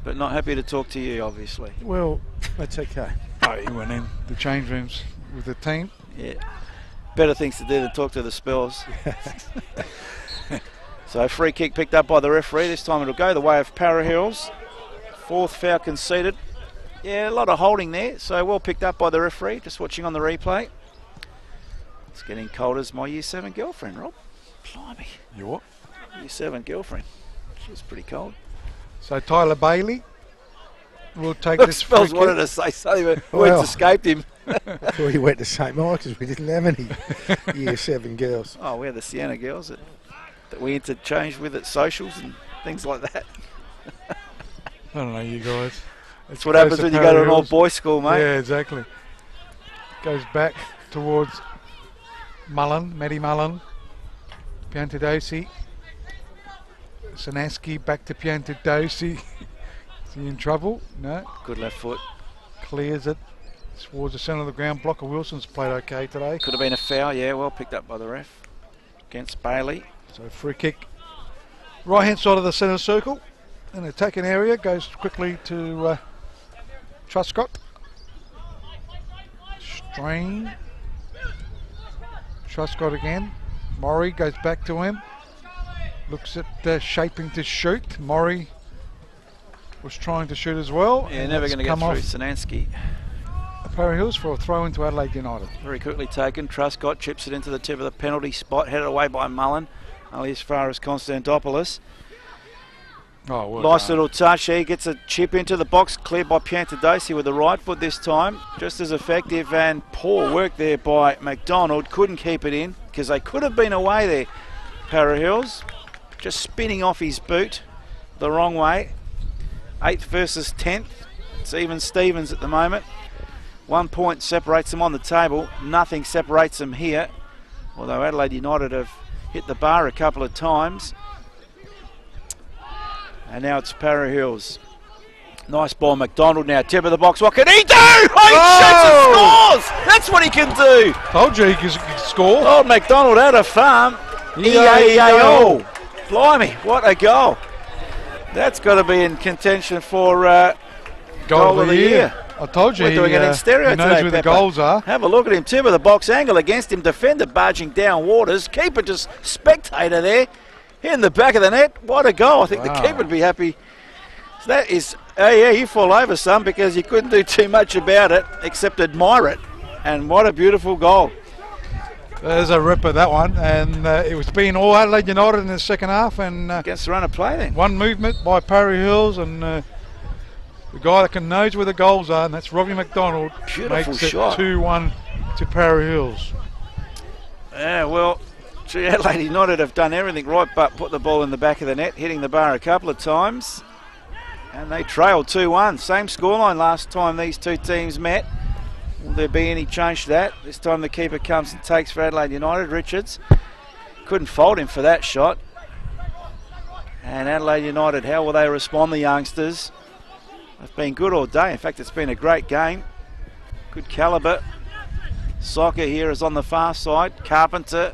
But not happy to talk to you, obviously. Well, that's okay. Oh, he went in the change rooms with the team. Yeah. Better things to do than talk to the Spells. So free kick picked up by the referee. This time it'll go the way of Parra Hills. Fourth foul conceded. Yeah, a lot of holding there. So well picked up by the referee. Just watching on the replay. It's getting cold as my Year 7 girlfriend, Rob. Blimey. You what? Year 7 girlfriend. She was pretty cold. So Tyler Bailey will take Look, this free Spells kick. wanted to say something, but Well. words escaped him. I thought you went to St Mike's. We didn't have any Year 7 girls. Oh, we had the Sienna girls that we interchanged with at socials and things like that. I don't know, you guys. That's what happens when you go to an all-boys school, mate. Yeah, exactly. Goes back towards Mullen, Maddie Mullen. Piantadosi. Sanaski back to Piantadosi. Is he in trouble? No. Good left foot. Clears it towards the centre of the ground. Blocker Wilson's played okay today. Could have been a foul, yeah, well picked up by the ref against Bailey. So free kick. Right hand side of the centre circle. An attacking area. Goes quickly to Truscott. Strain. Truscott again. Maury goes back to him. Looks at shaping to shoot. Maury was trying to shoot as well. Yeah, never going to get through Sanansky. Parra Hills for a throw into Adelaide United. Very quickly taken. Truscott chips it into the tip of the penalty spot. Headed away by Mullen. Only as far as Konstantopoulos. Oh, well Nice done. little touch. He gets a chip into the box. Cleared by Piantadosi with the right foot this time. Just as effective and poor work there by McDonald. Couldn't keep it in because they could have been away there. Parra Hills just spinning off his boot the wrong way. 8th versus 10th. It's even Stevens at the moment. 1 point separates them on the table. Nothing separates them here. Although Adelaide United have hit the bar a couple of times. And now it's Parra Hills. Nice ball, McDonald now. Tip of the box. What can he do? Oh, he shoots and scores! That's what he can do. Told you he could score. Oh, McDonald out of farm. E-A-E-A-O. Blimey, what a goal. That's got to be in contention for goal of the year. I told you We're doing it in stereo he knows today, where the Pepper. goals are. Have a look at him. Tip of the box, angle against him. Defender barging down waters. Keeper just spectator there. In the back of the net. What a goal. I think the keeper would be happy. So that is, oh yeah, you fall over some because you couldn't do too much about it except admire it. And what a beautiful goal. There's a ripper, that one. And it was being all Adelaide United in the second half. And Against the run of play then. one movement by Parra Hills. And the guy that can knows where the goals are, and that's Robbie McDonald. Beautiful makes shot. it 2-1 to Parra Hills. Yeah, well, gee, Adelaide United have done everything right but put the ball in the back of the net, hitting the bar a couple of times. And they trailed 2-1. Same scoreline last time these two teams met. Will there be any change to that? This time the keeper comes and takes for Adelaide United, Richards. Couldn't fault him for that shot. And Adelaide United, how will they respond, the youngsters? They've been good all day. In fact, it's been a great game. Good calibre. Soccer here is on the far side. Carpenter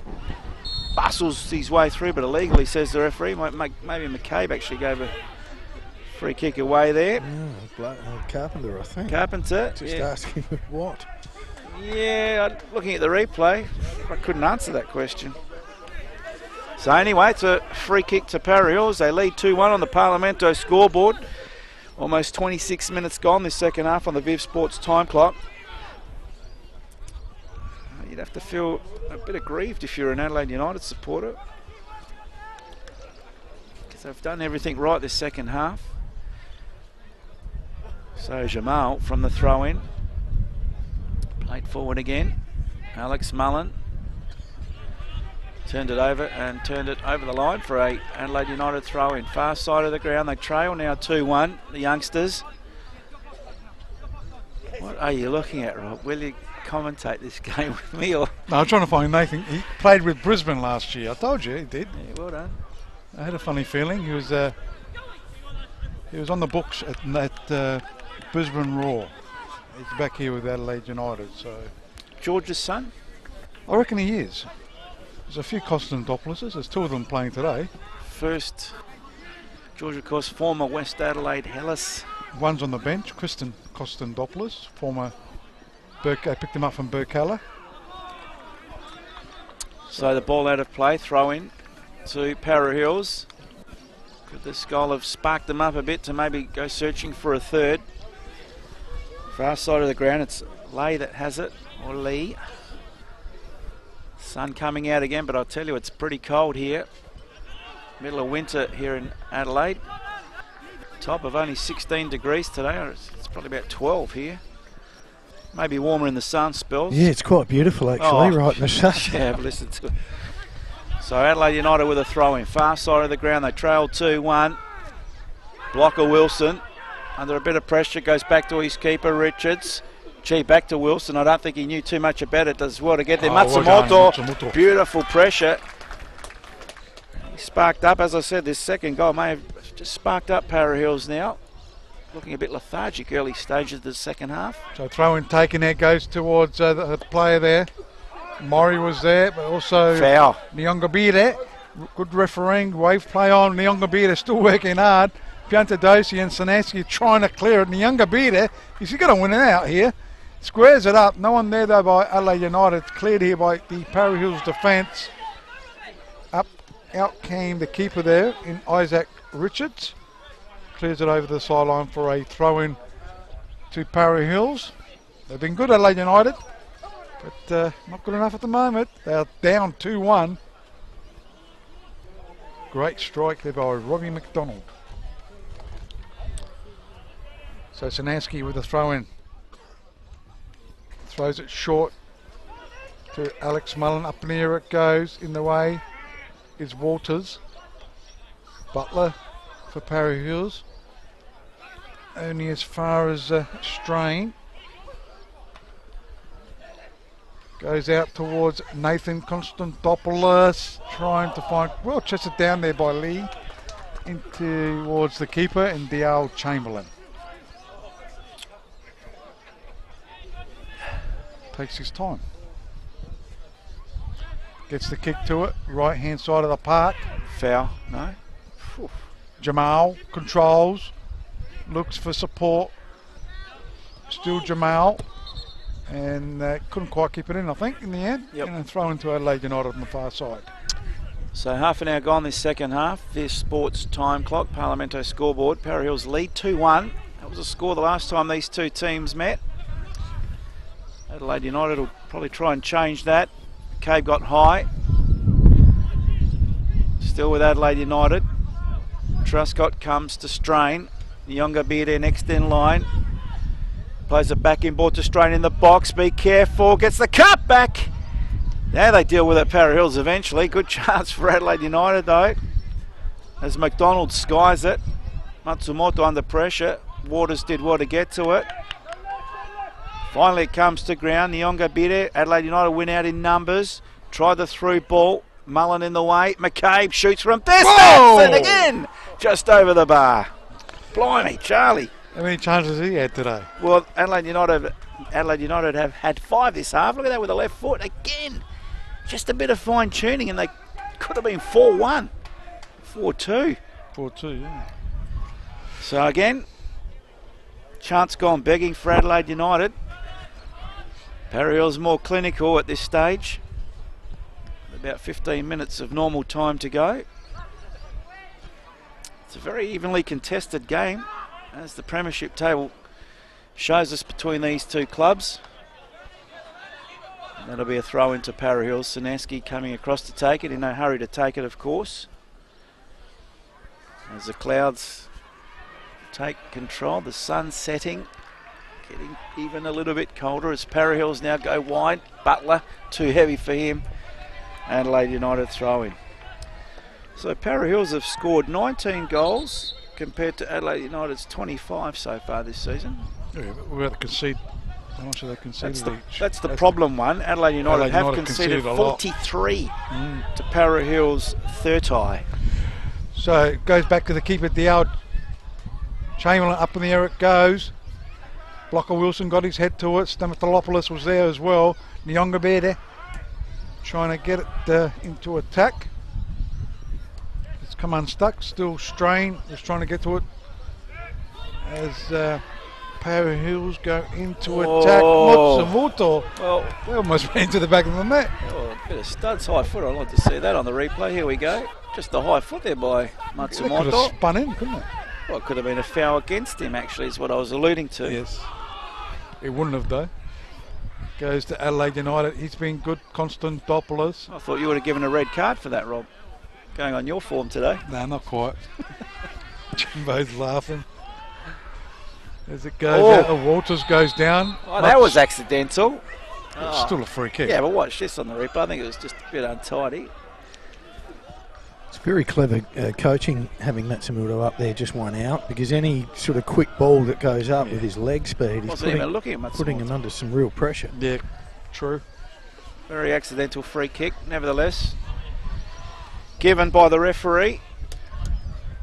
bustles his way through, but illegally, says the referee. Maybe McCabe actually gave a free kick away there. Carpenter, I think. Carpenter. Just Yeah. asking what? Yeah, looking at the replay, I couldn't answer that question. So anyway, it's a free kick to Parra Hills. They lead 2-1 on the Parlamento scoreboard. Almost 26 minutes gone this second half on the Viv Sports time clock. You'd have to feel a bit aggrieved if you're an Adelaide United supporter, because they've done everything right this second half. So Jamal from the throw-in. Played forward again. Alex Mullen turned it over the line for a Adelaide United throw-in. Far side of the ground, they trail now 2-1, the youngsters. What are you looking at, Rob? Will you commentate this game with me? Or? No, I'm trying to find Nathan. He played with Brisbane last year. I told you he did. Yeah, well done. I had a funny feeling. He was on the books at Brisbane Raw. He's back here with Adelaide United. So George's son? I reckon he is. There's a few Konstantopouloses. There's two of them playing today. First, George, of course, former West Adelaide Hellas. One's on the bench, Kristen Konstantopoulos, former picked him up from Burkalla. So the ball out of play, throw in to Parra Hills. Could this goal have sparked them up a bit to maybe go searching for a third? Far side of the ground, it's Lay that has it, or Lee. Sun coming out again, but I'll tell you, it's pretty cold here. Middle of winter here in Adelaide. top of only 16 degrees today. It's probably about 12 here. Maybe warmer in the sun spells. Yeah, it's quite beautiful actually, right in the sun. Yeah, I've listened to it. So Adelaide United with a throw in. Far side of the ground, they trail 2-1. Blocker Wilson under a bit of pressure, goes back to his keeper Richards. Gee, back to Wilson. I don't think he knew too much about it. Does well to get there. Matsumoto, beautiful pressure. He sparked up, as I said, this second goal may have just sparked up Parra Hills now. Looking a bit lethargic early stages of the second half. So throw in taken there, goes towards the player there. Murray was there, but also Foul. Nyongabire. Good refereeing, wave play on. Nyongabire still working hard. Piantadosi and Sanaski trying to clear it. Nyongabire, he's got to win it out here. Squares it up. No one there though by Adelaide United. Cleared here by the Parra Hills defence. Out came the keeper there in Isaac Richards. Clears it over the sideline for a throw-in to Parra Hills. They've been good, Adelaide United, but not good enough at the moment. They're down 2-1. Great strike there by Robbie McDonald. So Sanaski with a throw-in. Throws it short to Alex Mullen. Up in the air it goes. In the way is Walters. Butler for Parra Hills. Only as far as Strain. Goes out towards Nathan Constantopoulos, trying to find, well, chested down there by Lee, in towards the keeper and Dial Chamberlain. Takes his time. Gets the kick to it, right hand side of the park. Foul, no? Whew. Jamal controls, looks for support. Still Jamal. And couldn't quite keep it in, I think, in the end. Yep. And then throw into Adelaide United on the far side. So half an hour gone this second half. This sports time clock, Parlamento scoreboard. Parra Hills lead 2-1. That was a score the last time these two teams met. Adelaide United will probably try and change that. Cave got high. Still with Adelaide United. Truscott comes to Strain. Nyonga Beard next in line. Plays it back in ball to Strain in the box. Be careful. Gets the cut back. Now they deal with it, Parra Hills eventually. Good chance for Adelaide United though. As McDonald skies it. Matsumoto under pressure. Waters did well to get to it. Finally it comes to ground. Nyonga Bide. Adelaide United win out in numbers. Tried the through ball. Mullen in the way. McCabe shoots from distance. And again, just over the bar. Blimey, Charlie. How many chances has he had today? Well, Adelaide United have had 5 this half. Look at that with the left foot. Again, just a bit of fine tuning and they could have been 4-1. 4-2. 4-2, yeah. So again, chance gone begging for Adelaide United. Parra Hills more clinical at this stage. About 15 minutes of normal time to go. It's a very evenly contested game, as the premiership table shows us between these two clubs. And that'll be a throw into Parra Hills. Sanaski coming across to take it, in no hurry to take it, of course. As the clouds take control, the sun setting, getting even a little bit colder as Parra Hills now go wide. Butler, too heavy for him. Adelaide United throw in. So Parra Hills have scored 19 goals compared to Adelaide United's 25 so far this season. Yeah, but we're about to concede. How much have they conceded each? That's the problem one. Adelaide United have conceded 43 to Parra Hills 30. So it goes back to the keeper, Dial Chamberlain. Up in the air it goes. Blocker Wilson got his head to it. Stamatolopoulos was there as well. Nyonga Bede trying to get it into attack. It's come unstuck. Still Strain was trying to get to it as Parra Hills go into attack. Matsumoto. Well, they almost went into the back of the net. Oh, a bit of studs high foot. I'd like to see that on the replay. Here we go. Just a high foot there by Matsumoto. They could have spun in, couldn't they? Well, it could have been a foul against him, actually, is what I was alluding to. Yes. It wouldn't have, though. Goes to Adelaide United. He's been good. Constantopoulos. I thought you would have given a red card for that, Rob. Going on your form today. No, not quite. Jimbo's laughing. As it goes out, the Walters goes down. Oh, that was accidental. It's still a free kick. Yeah, but watch this on the replay. I think it was just a bit untidy. It's very clever coaching having Matsumoto up there just one out, because any sort of quick ball that goes up with his leg speed, he's putting him under some real pressure. Yeah, true. Very accidental free kick, nevertheless. Given by the referee.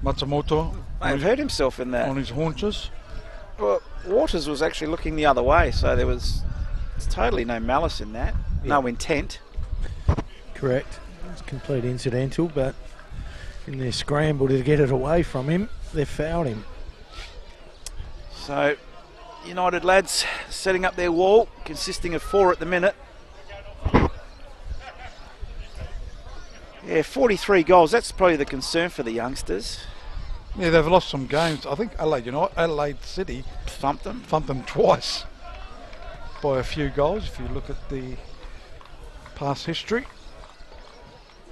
Matsumoto May have hurt himself in that. on his haunches. Well, Waters was actually looking the other way, so there was totally no malice in that, no intent. Correct. It's complete incidental, but in their scramble to get it away from him, they've fouled him. So, United lads setting up their wall, consisting of 4 at the minute. Yeah, 43 goals, that's probably the concern for the youngsters. Yeah, they've lost some games. I think Adelaide City Thumped them. twice by a few goals, if you look at the past history.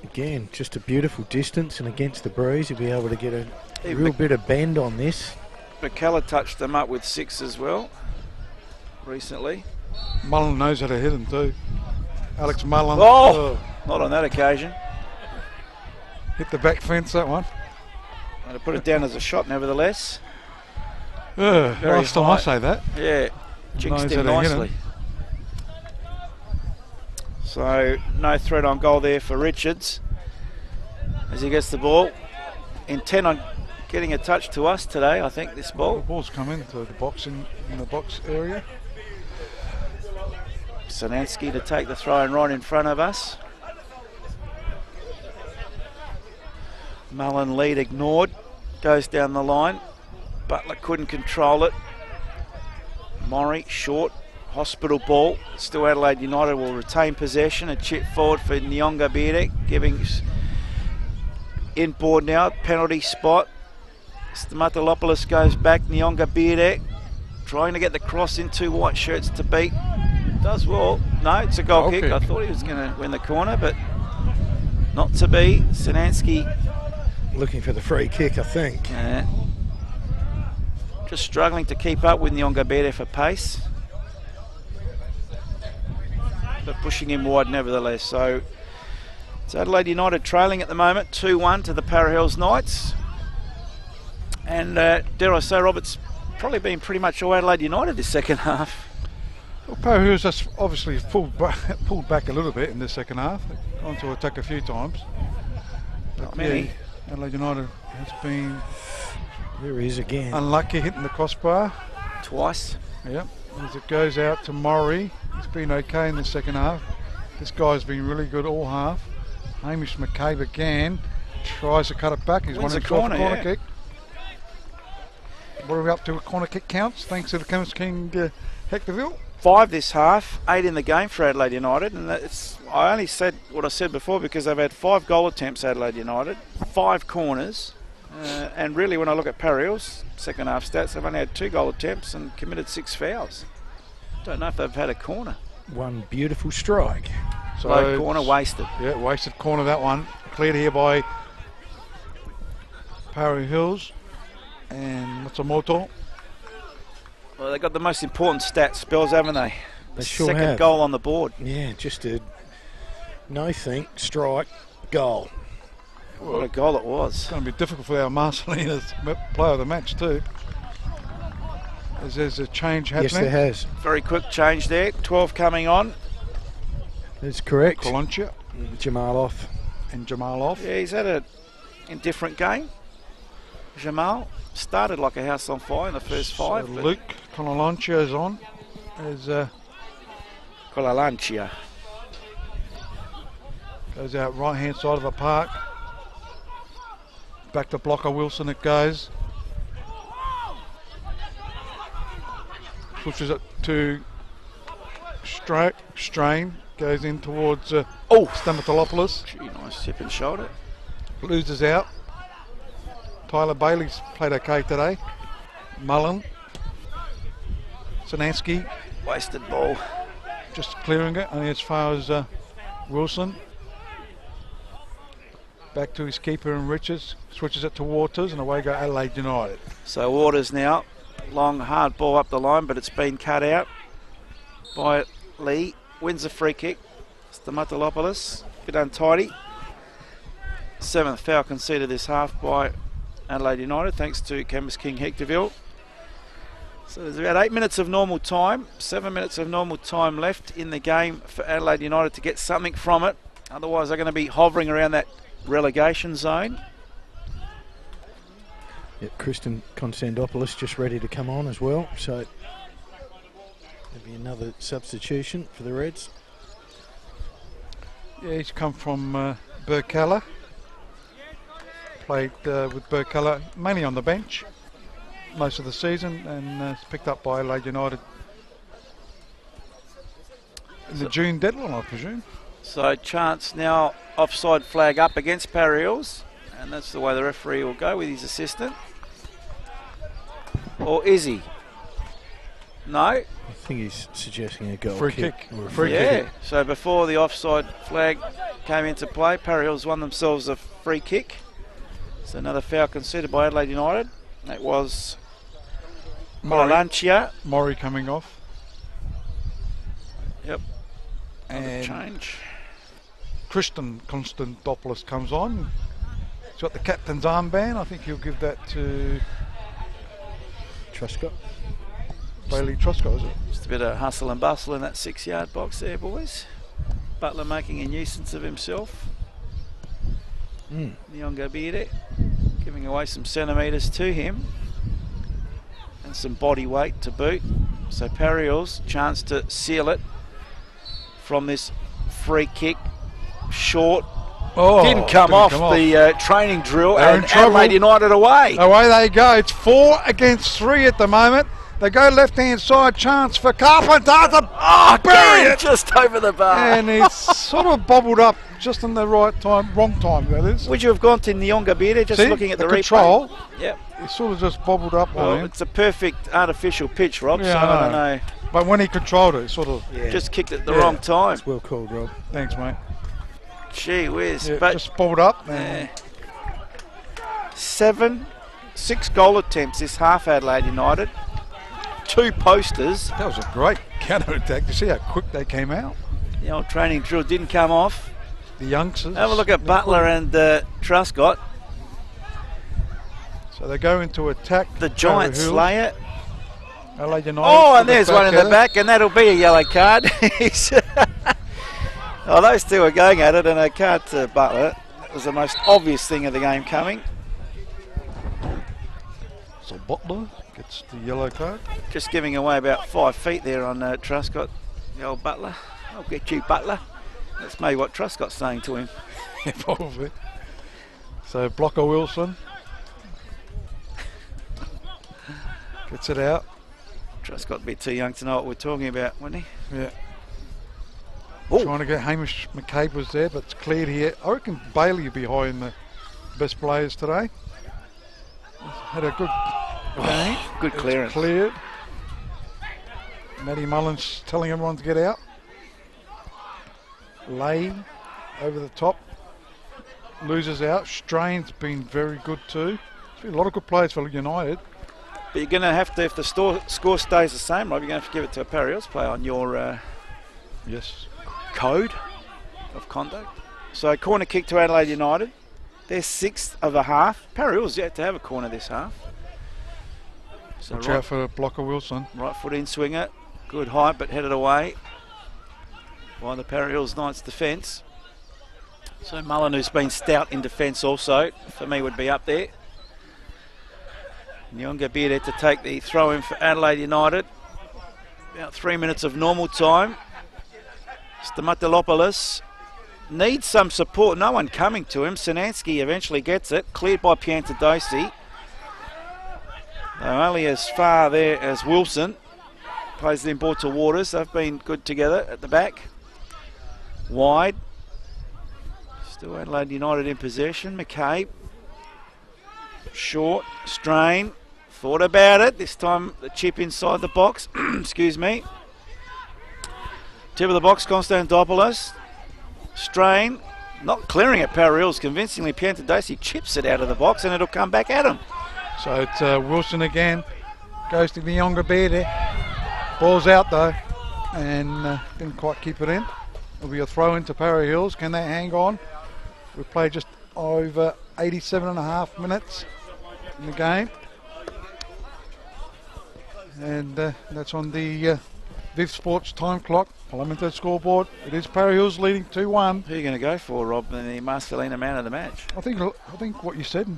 Again, just a beautiful distance, and against the breeze, you'll be able to get a real bit of bend on this. McKellar touched them up with 6 as well, recently. Mullen knows how to hit them too. Alex Mullen. Not on that occasion. Hit the back fence, that one. And to put it down as a shot, nevertheless. Last time I say that. Yeah, jinxed Knows him how to hit nicely. So, no threat on goal there for Richards as he gets the ball. Intent on getting a touch to us today, I think, this The ball. ball's come into the box in the box area. Sanansky to take the throw in right in front of us. Mullen lead ignored, goes down the line. Butler couldn't control it. Morrie short, hospital ball. Still Adelaide United will retain possession. A chip forward for Nyonga Biedek, giving inboard now, penalty spot. Stamatilopoulos goes back, Nyonga Biedek trying to get the cross in, 2 white shirts to beat. Does well. No, it's a goal kick. I thought he was going to win the corner, but not to be. Sanansky Looking for the free kick, I think. just struggling to keep up with Nyonga Biedek for pace, but pushing him wide nevertheless. So it's Adelaide United trailing at the moment, 2-1 to the Parra Hills Knights. And dare I say, Robert's probably been pretty much all Adelaide United this second half. Well, Parra Hills has obviously pulled back a little bit in the second half. Gone to attack a few times. Not many. Adelaide United has been There he is again. unlucky hitting the crossbar. Twice. Yep. As it goes out to Morrie, he's been okay in the second half. This guy's been really good all half. Hamish McCabe again tries to cut it back. He's won Wins a himself corner, a corner yeah. kick. What are we up to? A corner kick counts, thanks to the Chemist King Hectorville. 5 this half, 8 in the game for Adelaide United, and I only said what I said before because they've had 5 goal attempts, Adelaide United, 5 corners, and really when I look at Parra Hills second half stats, they've only had 2 goal attempts and committed 6 fouls. Don't know if they've had a corner. One beautiful strike. So Low corner wasted. Yeah, wasted corner that one. Cleared here by Parra Hills and Matsumoto. Well, they've got the most important stats, Spells, haven't they? They sure Second have. goal on the board. Yeah, just a no think, strike, goal. What a goal it was. It's going to be difficult for our Marcelina's player of the match too. As there's a change happening. Yes, there has. Very quick change there. 12 coming on. That's correct. Kolonchia Jamal off. and Jamal off. Yeah, he's had an indifferent game. Jamal started like a house on fire in the first 5. So Luke Kolonchia is on. As Kolalancia. goes out right hand side of the park. Back to blocker Wilson it goes. Pushes it to Strain. Goes in towards Stamatilopoulos. Gee, nice hip and shoulder. Loses out. Tyler Bailey's played okay today. Mullen. Sanansky Wasted ball. just clearing it only as far as Wilson. Back to his keeper and Richards. Switches it to Waters and away go Adelaide United. So Waters now. Long, hard ball up the line, but it's been cut out by Lee. Wins the free kick. Stamatolopoulos, a bit untidy. 7th foul conceded this half by Adelaide United, thanks to Campus King Hectorville. So there's about 8 minutes of normal time, 7 minutes of normal time left in the game for Adelaide United to get something from it. Otherwise they're going to be hovering around that relegation zone. Yep, Kristen Konstantopoulos just ready to come on as well, so there'll be another substitution for the Reds. Yeah, he's come from Burkalla. Played with Burkalla mainly on the bench most of the season, and picked up by Adelaide United in the June deadline, I presume. So chance now, offside flag up against Parra Hills, and that's the way the referee will go with his assistant. Or is he? No? I think he's suggesting a goal Free kick. kick. Or a Free Yeah, kick. so before the offside flag came into play, Parra Hills won themselves a free kick. So another foul conceded by Adelaide United. That was Morilancia. Murray coming off. Yep. Another And change. Kristen Konstantopoulos comes on. He's got the captain's armband. I think he'll give that to Truscott. Bailey Truscott, is it? Just a bit of hustle and bustle in that 6-yard box there, boys. Butler making a nuisance of himself. Nyonga Bide giving away some centimetres to him and some body weight to boot. So Parra Hills chance to seal it from this free kick. Short. Oh, Didn't come off the training drill, They're in and trouble. Adelaide United away. Away they go. It's 4 against 3 at the moment. They go left-hand side, chance for Carpenter to bury Again, it. just over the bar. And it's sort of bobbled up just in the right time, wrong time that is. Would you have gone to Nyonga Bide just See, looking at the control. replay? Yep. It sort of just bobbled up Well, on him. it's a perfect artificial pitch, Rob, Yeah, so I don't know. But when he controlled it, sort of. Yeah. Just kicked it at the Yeah. wrong time. It's well called, Rob. Thanks, mate. Gee whiz. Yeah, But just bobbled up. And 6 goal attempts this half, Adelaide United. 2 posters. that was a great counter-attack. You see how quick they came out? The old training drill didn't come off. The youngsters. Have a look at Butler and Truscott. So they go into attack. The giant Parra Hills. slayer. Adelaide United. Oh, and with there's one in the header. back, and that'll be a yellow card. Oh, those two are going at it, and a card to Butler. That was the most obvious thing of the game coming. So Butler gets the yellow card. Just giving away about 5 feet there on Truscott, the old Butler. I'll get you, Butler. That's maybe what Truscott's saying to him. Probably. So Blocker Wilson gets it out. Truscott a bit too young to know what we're talking about, wasn't he? Yeah. Oh. Trying to get Hamish McCabe was there, but it's cleared here. I reckon Bailey will be high in the best players today. Had a good game. Good It's clearance. cleared. Matty Mullins telling everyone to get out. Lay over the top. Loses out. Strain's been very good too. There's been a lot of good players for United. But you're going to have to, if the score stays the same, Rob, you're going to have to give it to a Parra Hills player on your Yes. code of conduct. So corner kick to Adelaide United. They're 6th of a half. Parra Hills yet to have a corner this half. So Watch out for Blocker Wilson. right foot in swinger. Good height, but headed away by the Parra Hills Knights defence. So Mullen, who's been stout in defence also, for me would be up there. Nyonga Bide to take the throw in for Adelaide United. About 3 minutes of normal time. Stamatolopoulos needs some support. No one coming to him. Sinansky eventually gets it. Cleared by Piantadosi. Though only as far there as Wilson. Plays it in ball to Waters. They've been good together at the back. Wide. Still Adelaide United in possession. McCabe. Short. Strain. Thought about it. This time the chip inside the box. Excuse me. Tip of the box, Konstantopoulos. Strain. Not clearing it, Parra Hills convincingly. Piantadesi chips it out of the box and it'll come back at him. So it's Wilson again. Goes to the younger bear there. Ball's out though. And didn't quite keep it in. It'll be a throw into Parra Hills. Can they hang on? We played just over 87.5 minutes in the game. And that's on the Viv Sports time clock. Limited scoreboard. It is Parra Hills leading 2-1. Who are you going to go for, Rob, in the Marcelina man of the match? I think what you said,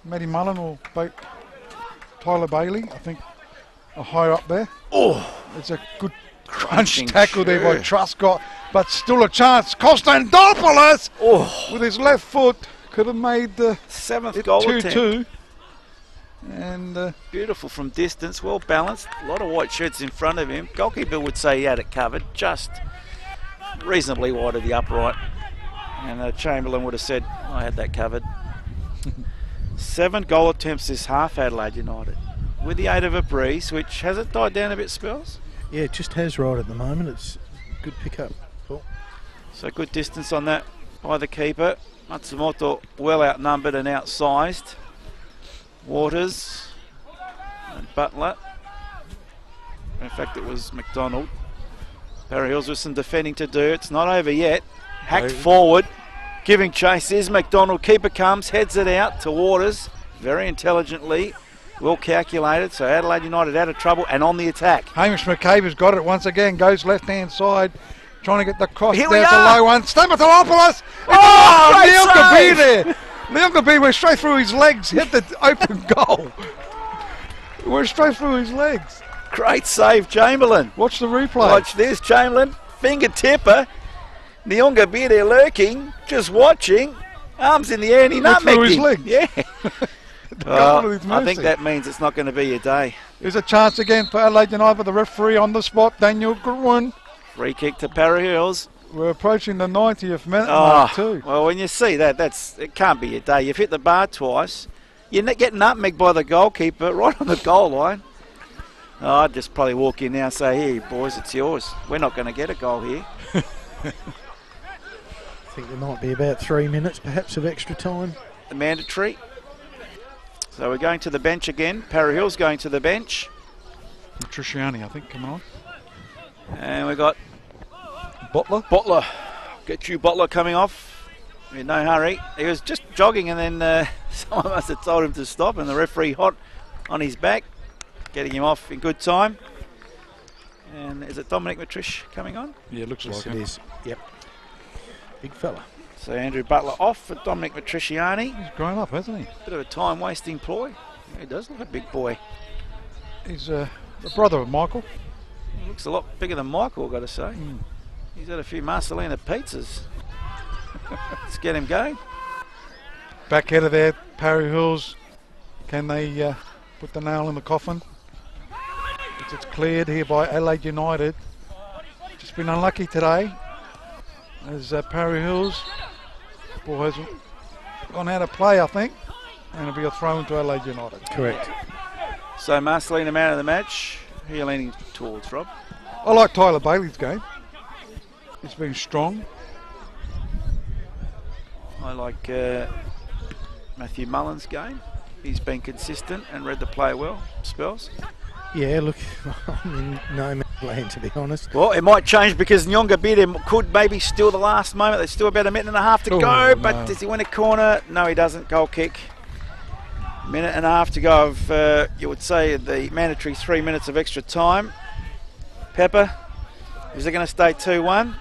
Matty Mullen will beat Tyler Bailey. I think a higher up there. Oh, it's a good crunch crunching tackle there by Truscott, but still a chance. Konstantopoulos with his left foot could have made the 7th goal 2-2. And beautiful from distance, well balanced. A lot of white shirts in front of him. Goalkeeper would say he had it covered, just reasonably wide of the upright. And Chamberlain would have said, I had that covered. 7 goal attempts this half, Adelaide United, with the aid of a breeze, which has it died down a bit, Spells? Yeah, it just has right at the moment. It's a good pickup. Cool. So good distance on that by the keeper. Matsumoto well outnumbered and outsized. Waters and Butler. In fact, it was McDonald. Parra Hills with some defending to do. It's not over yet. Hacked forward. Giving chase is McDonald. Keeper comes, heads it out to Waters. Very intelligently. Well calculated. So Adelaide United out of trouble and on the attack. Hamish McCabe has got it once again. Goes left-hand side. Trying to get the cross Here there we to are. low one. Stamatopoulos! Oh, great Neil Kabir save. there! Neil Kabir went straight through his legs. Hit the open goal. Went straight through his legs. Great save, Chamberlain. Watch the replay. Watch this, Chamberlain. Finger tipper. Nyonga Beer there lurking, just watching. Arms in the air and he Went through nutmegged his him. legs. Yeah. I think that means it's not going to be your day. There's a chance again for Adelaide United with the referee on the spot, Daniel Goodwin. Free kick to Parra Hills. We're approaching the 90th minute mark too. Well, when you see that, it can't be your day. You've hit the bar twice. You're getting nutmegged by the goalkeeper right on the goal line. I'd just probably walk in now and say, here, boys, it's yours. We're not going to get a goal here. I think there might be about 3 minutes, perhaps, of extra time. The mandatory. So we're going to the bench again. Parra Hills going to the bench. Matriciani, I think, coming on. And we've got Butler. Get you, Butler, coming off. In no hurry. He was just jogging and then someone must have told him to stop and the referee hot on his back, getting him off in good time. And is it Dominic Matrish coming on? Yeah, looks Yes, like it is. Yep. Big fella. So Andrew Butler off for Dominic Matriciani. He's grown up, hasn't he? Bit of a time-wasting ploy. Yeah, he does look a big boy. He's the brother of Michael. He looks a lot bigger than Michael, I've got to say. He's had a few Marcelina pizzas. Let's get him going. Back header there, Parra Hills. Can they put the nail in the coffin? It's cleared here by Adelaide United. Just been unlucky today. As Parra Hills, ball hasn't gone out of play, I think. And it'll be a throw into Adelaide United. Correct. So Marcelina man of the match. Who are you leaning towards, Rob? I like Tyler Bailey's game. It's been strong. I like Matthew Mullen's game. He's been consistent and read the play well. Spells. Yeah, look, I'm in no man's land, to be honest. Well, it might change because Nyonga Bide could maybe steal the last moment. There's still about a minute and a half to go, but no. does he win a corner? No, he doesn't. Goal kick. Minute and a half to go of, you would say, the mandatory 3 minutes of extra time. Pepper, is it going to stay 2-1?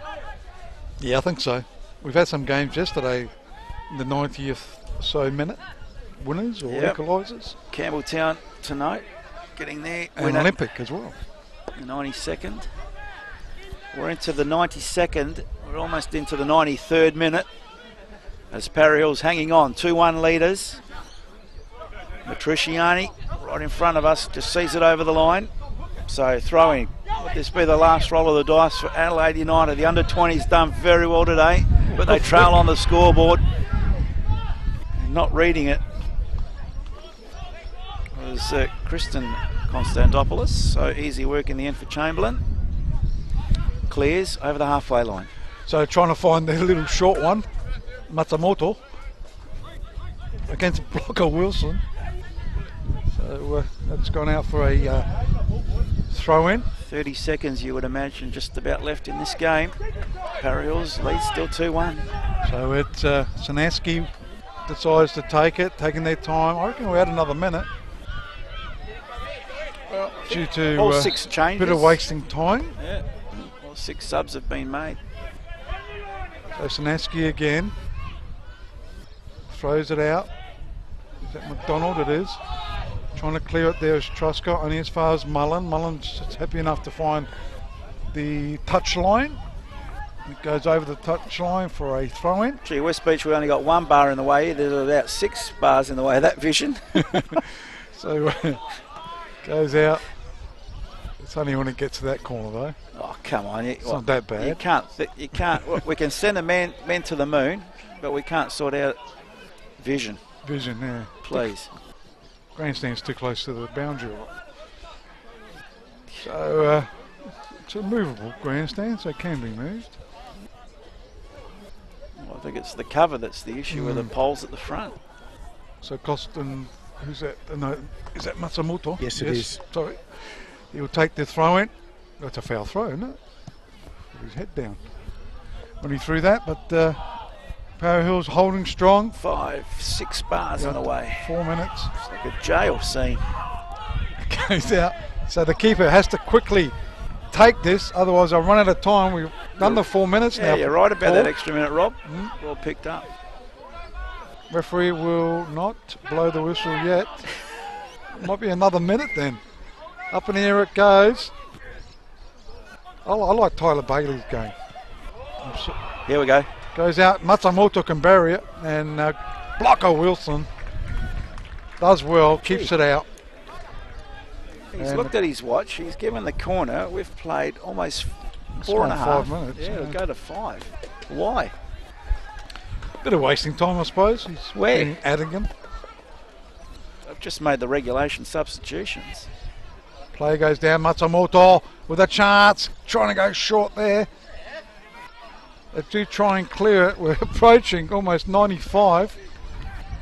Yeah, I think so. We've had some games yesterday, the 90th or so minute, winners or equalizes. Campbelltown tonight, getting there. And winner. Olympic as well. The 92nd. We're into the 92nd. We're almost into the 93rd minute. As Parra Hills hanging on, 2-1 leaders. Matriciani right in front of us, just sees it over the line. So throwing. Would this be the last roll of the dice for Adelaide United? The under-20s done very well today, but they trail on the scoreboard. Not reading it was Kristen Konstantopoulos. So easy work in the end for Chamberlain. Clears over the halfway line. So trying to find the little short one. Matsumoto against blocker Wilson. So that's gone out for a throw in. 30 seconds, you would imagine, just about left in this game. Parra Hills leads still 2-1. So it's Sanaski decides to take it, taking their time. I reckon we had another minute. Well, due to all 6 changes. Bit of wasting time. Yeah, all 6 subs have been made. So Sanaski again throws it out. Is that McDonald? It is. Trying to clear it there is Truscott, only as far as Mullen. Mullen's happy enough to find the touch line. It goes over the touch line for a throw in. Gee, West Beach, we only got 1 bar in the way. There's about 6 bars in the way of that vision. So goes out. It's only when it gets to that corner though. Oh, come on. It's not that bad. You can't. We can send a man to the moon, but we can't sort out vision. Vision, yeah. Please. Grandstand's too close to the boundary line. So it's a movable grandstand, so it can be moved. Well, I think it's the cover that's the issue with the poles at the front. So Costin, who's that? No, is that Matsumoto? Yes, it is. Sorry. He'll take the throw in. That's a foul throw, isn't it? With his head down when he threw that, but Parra Hills holding strong. 5-6 bars in the way. 4 minutes. It's like a jail scene. Goes out. So the keeper has to quickly take this, otherwise I'll run out of time. We've done the 4 minutes now. Yeah, you're right about that extra minute, Rob. Well picked up. Referee will not blow the whistle yet. Might be another minute then. Up in the air it goes. I like Tyler Bailey's game. Here we go. Goes out. Matsumoto can bury it, and blocker Wilson does well, keeps it out. He's looked at his watch. He's given the corner. We've played almost 4.5. 5 minutes. Yeah, it'll go to 5. Why? Bit of wasting time, I suppose. He's Where? being Adigan. I've just made the regulation substitutions. Play goes down. Matsumoto with a chance, trying to go short there. They do try and clear it. We're approaching almost 95.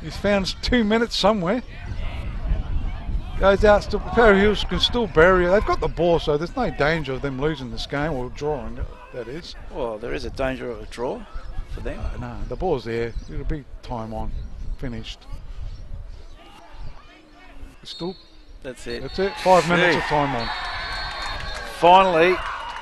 He's found 2 minutes somewhere. Goes out. Still, Parra Hills can still bury it. They've got the ball, so there's no danger of them losing this game or drawing it, that is. Well, there is a danger of a draw for them. No, the ball's there. It'll be time on. Finished. Still. That's it. That's it. 5 minutes of time on. Finally,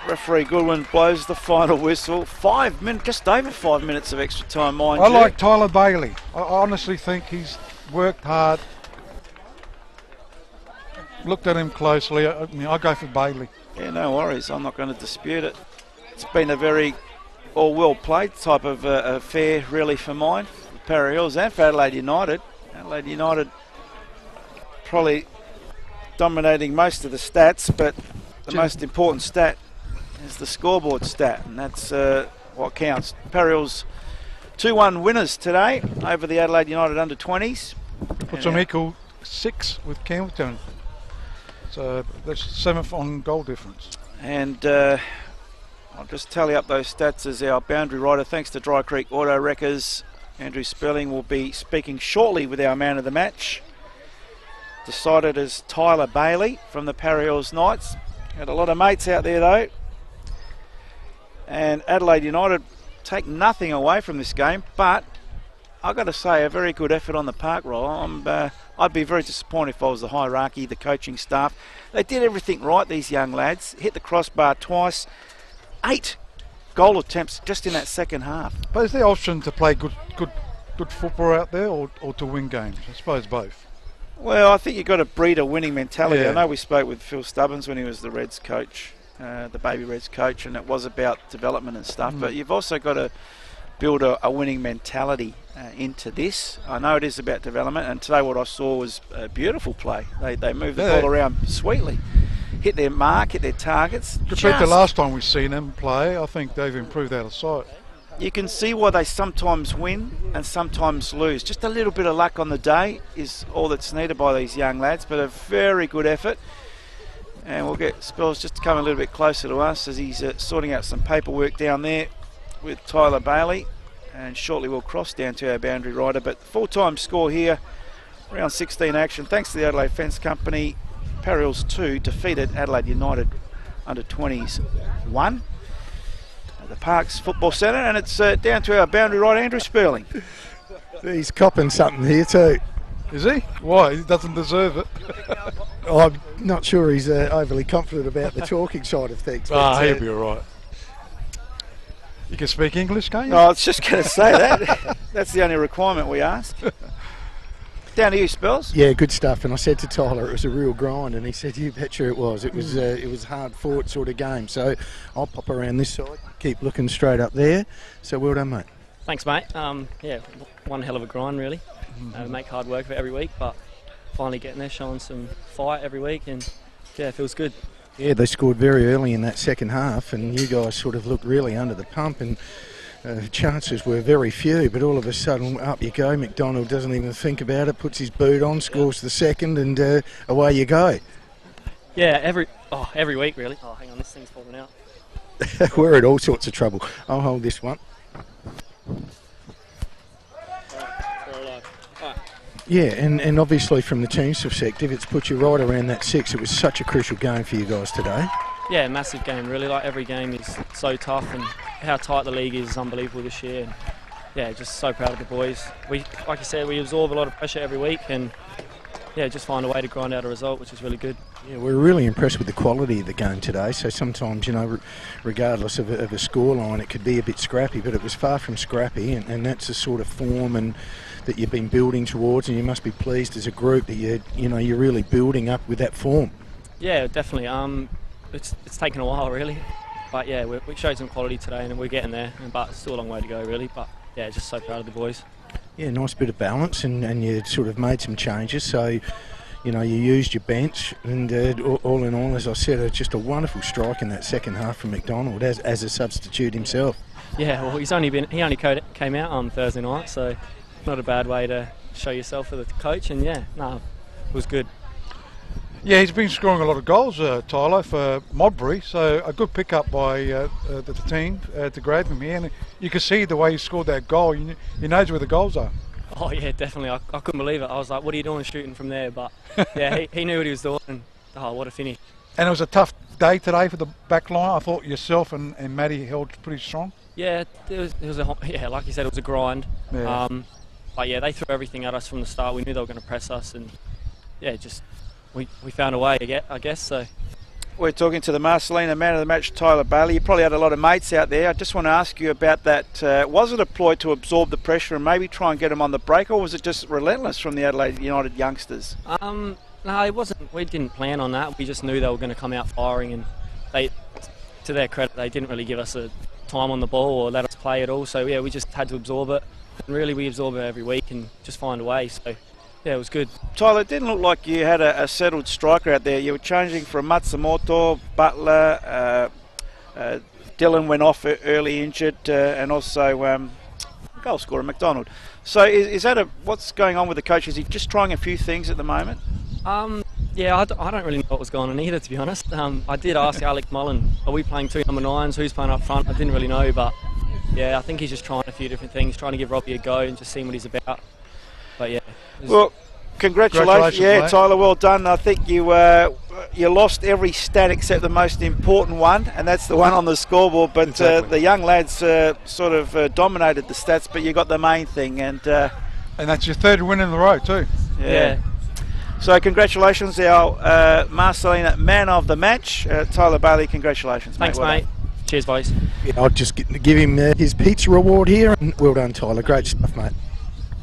referee Goodwin blows the final whistle. 5 minutes, just over 5 minutes of extra time, mind you. I like Tyler Bailey. I honestly think he's worked hard. Looked at him closely. I go for Bailey. Yeah, no worries. I'm not going to dispute it. It's been a very all well played type of affair, really, for mine. For Parra Hills and for Adelaide United. Adelaide United probably dominating most of the stats, but the most important stat is the scoreboard stat, and that's what counts. Parra Hills 2-1 winners today over the Adelaide United under-20s. Puts them equal 6 with Campbelltown. So that's 7th on goal difference. And I'll just tally up those stats as our boundary rider. Thanks to Dry Creek Auto Wreckers, Andrew Spelling will be speaking shortly with our man of the match. Decided as Tyler Bailey from the Parra Hills Knights. Had a lot of mates out there though. And Adelaide United take nothing away from this game, but I've got to say a very good effort on the park roll. I'd be very disappointed if I was the hierarchy, the coaching staff. They did everything right, these young lads. Hit the crossbar twice. 8 goal attempts just in that second half. But is there option to play good football out there, or to win games? I suppose both. Well, I think you've got to breed a winning mentality. Yeah. I know we spoke with Phil Stubbins when he was the Reds coach, the Baby Reds coach, and it was about development and stuff. But you've also got to build a winning mentality into this. I know it is about development, and today what I saw was a beautiful play. They moved the ball around sweetly, hit their mark, hit their targets. Compared to last time we've seen them play, I think they've improved out of sight. You can see why they sometimes win and sometimes lose. Just a little bit of luck on the day is all that's needed by these young lads, but a very good effort. And we'll get Spells just to come a little bit closer to us as he's sorting out some paperwork down there with Tyler Bailey. and shortly we'll cross down to our boundary rider. But full-time score here, round 16 action, thanks to the Adelaide Fence Company. Parra Hills 2 defeated Adelaide United under 20s 1 at the Parks Football Centre, and it's down to our boundary rider, Andrew Sperling. He's copping something here too. Is he? Why? He doesn't deserve it. I'm not sure he's overly confident about the talking side of things. He'll be all right. You can speak English, can't you? No, I was just going to say that. That's the only requirement we ask. Down to you, Spells. Yeah, good stuff. And I said to Tyler it was a real grind, and he said, "You bet sure it was. It was hard fought sort of game." So I'll pop around this side, keep looking straight up there. So well done, mate. Thanks, mate. Yeah, one hell of a grind, really. Make hard work of it every week, but finally getting there, showing some fight every week, and yeah, it feels good. Yeah, they scored very early in that second half, and you guys sort of looked really under the pump, and chances were very few, but all of a sudden up you go. McDonald doesn't even think about it, puts his boot on, scores the second, and away you go. Yeah, every week really. Oh, hang on, this thing's falling out. We're in all sorts of trouble. I'll hold this one. Yeah, and obviously from the team's perspective, it's put you right around that 6. It was such a crucial game for you guys today. Yeah, massive game really. Like every game is so tough, and how tight the league is unbelievable this year. And yeah, just so proud of the boys. We, like you said, we absorb a lot of pressure every week, and yeah, just find a way to grind out a result, which is really good. Yeah, we're really impressed with the quality of the game today. So sometimes, you know, regardless of a scoreline, it could be a bit scrappy, but it was far from scrappy, and that's the sort of form and that you've been building towards, and you must be pleased as a group that you're really building up with that form. Yeah, definitely. It's taken a while really, but yeah, we showed some quality today, and we're getting there. But it's still a long way to go really. But yeah, just so proud of the boys. Yeah, nice bit of balance, and you sort of made some changes. So, you know, you used your bench, and all in all, as I said, just a wonderful strike in that second half from McDonald as a substitute himself. Yeah, well, he only came out on Thursday night, so not a bad way to show yourself for the coach. And yeah, no, it was good. Yeah, he's been scoring a lot of goals, Tyler, for Modbury, so a good pick-up by the team to grab him here. And you can see the way he scored that goal. He knows where the goals are. Oh yeah, definitely. I couldn't believe it. I was like, what are you doing shooting from there? But yeah, he knew what he was doing, and oh, what a finish. And it was a tough day today for the back line. I thought yourself and Matty held pretty strong. Yeah, it was like you said, it was a grind. Yeah. But yeah, they threw everything at us from the start. We knew they were going to press us, and yeah, just we found a way, I guess. So we're talking to the Marcelina man of the match, Tyler Bailey. You probably had a lot of mates out there. I just want to ask you about that. Was it a ploy to absorb the pressure and maybe try and get them on the break, or was it just relentless from the Adelaide United youngsters? No, it wasn't. We didn't plan on that. We just knew they were going to come out firing, and they, to their credit, they didn't really give us a time on the ball or let us play at all. So yeah, we just had to absorb it. And really, we absorb it every week and just find a way. So yeah, it was good. Tyler, it didn't look like you had a settled striker out there. You were changing from Matsumoto, Butler, Dylan went off early injured, and also goal scorer McDonald. So is that what's going on with the coach? Is he just trying a few things at the moment? Yeah, I don't really know what was going on either, to be honest. I did ask Alec Mullen, are we playing 2 number 9s? Who's playing up front? I didn't really know, but yeah, I think he's just trying a few different things, trying to give Robbie a go and just seeing what he's about. But yeah. Well, congratulations. Yeah, mate. Tyler, well done. I think you lost every stat except the most important one, and that's the one on the scoreboard. But exactly. The young lads sort of dominated the stats, but you got the main thing. And that's your 3rd win in a row too. Yeah. So congratulations, our Marcelina man of the match, Tyler Bailey. Congratulations, thanks, mate. Cheers, boys. Yeah, I'll just give him his pizza reward here. And well done, Tyler. Great stuff, mate.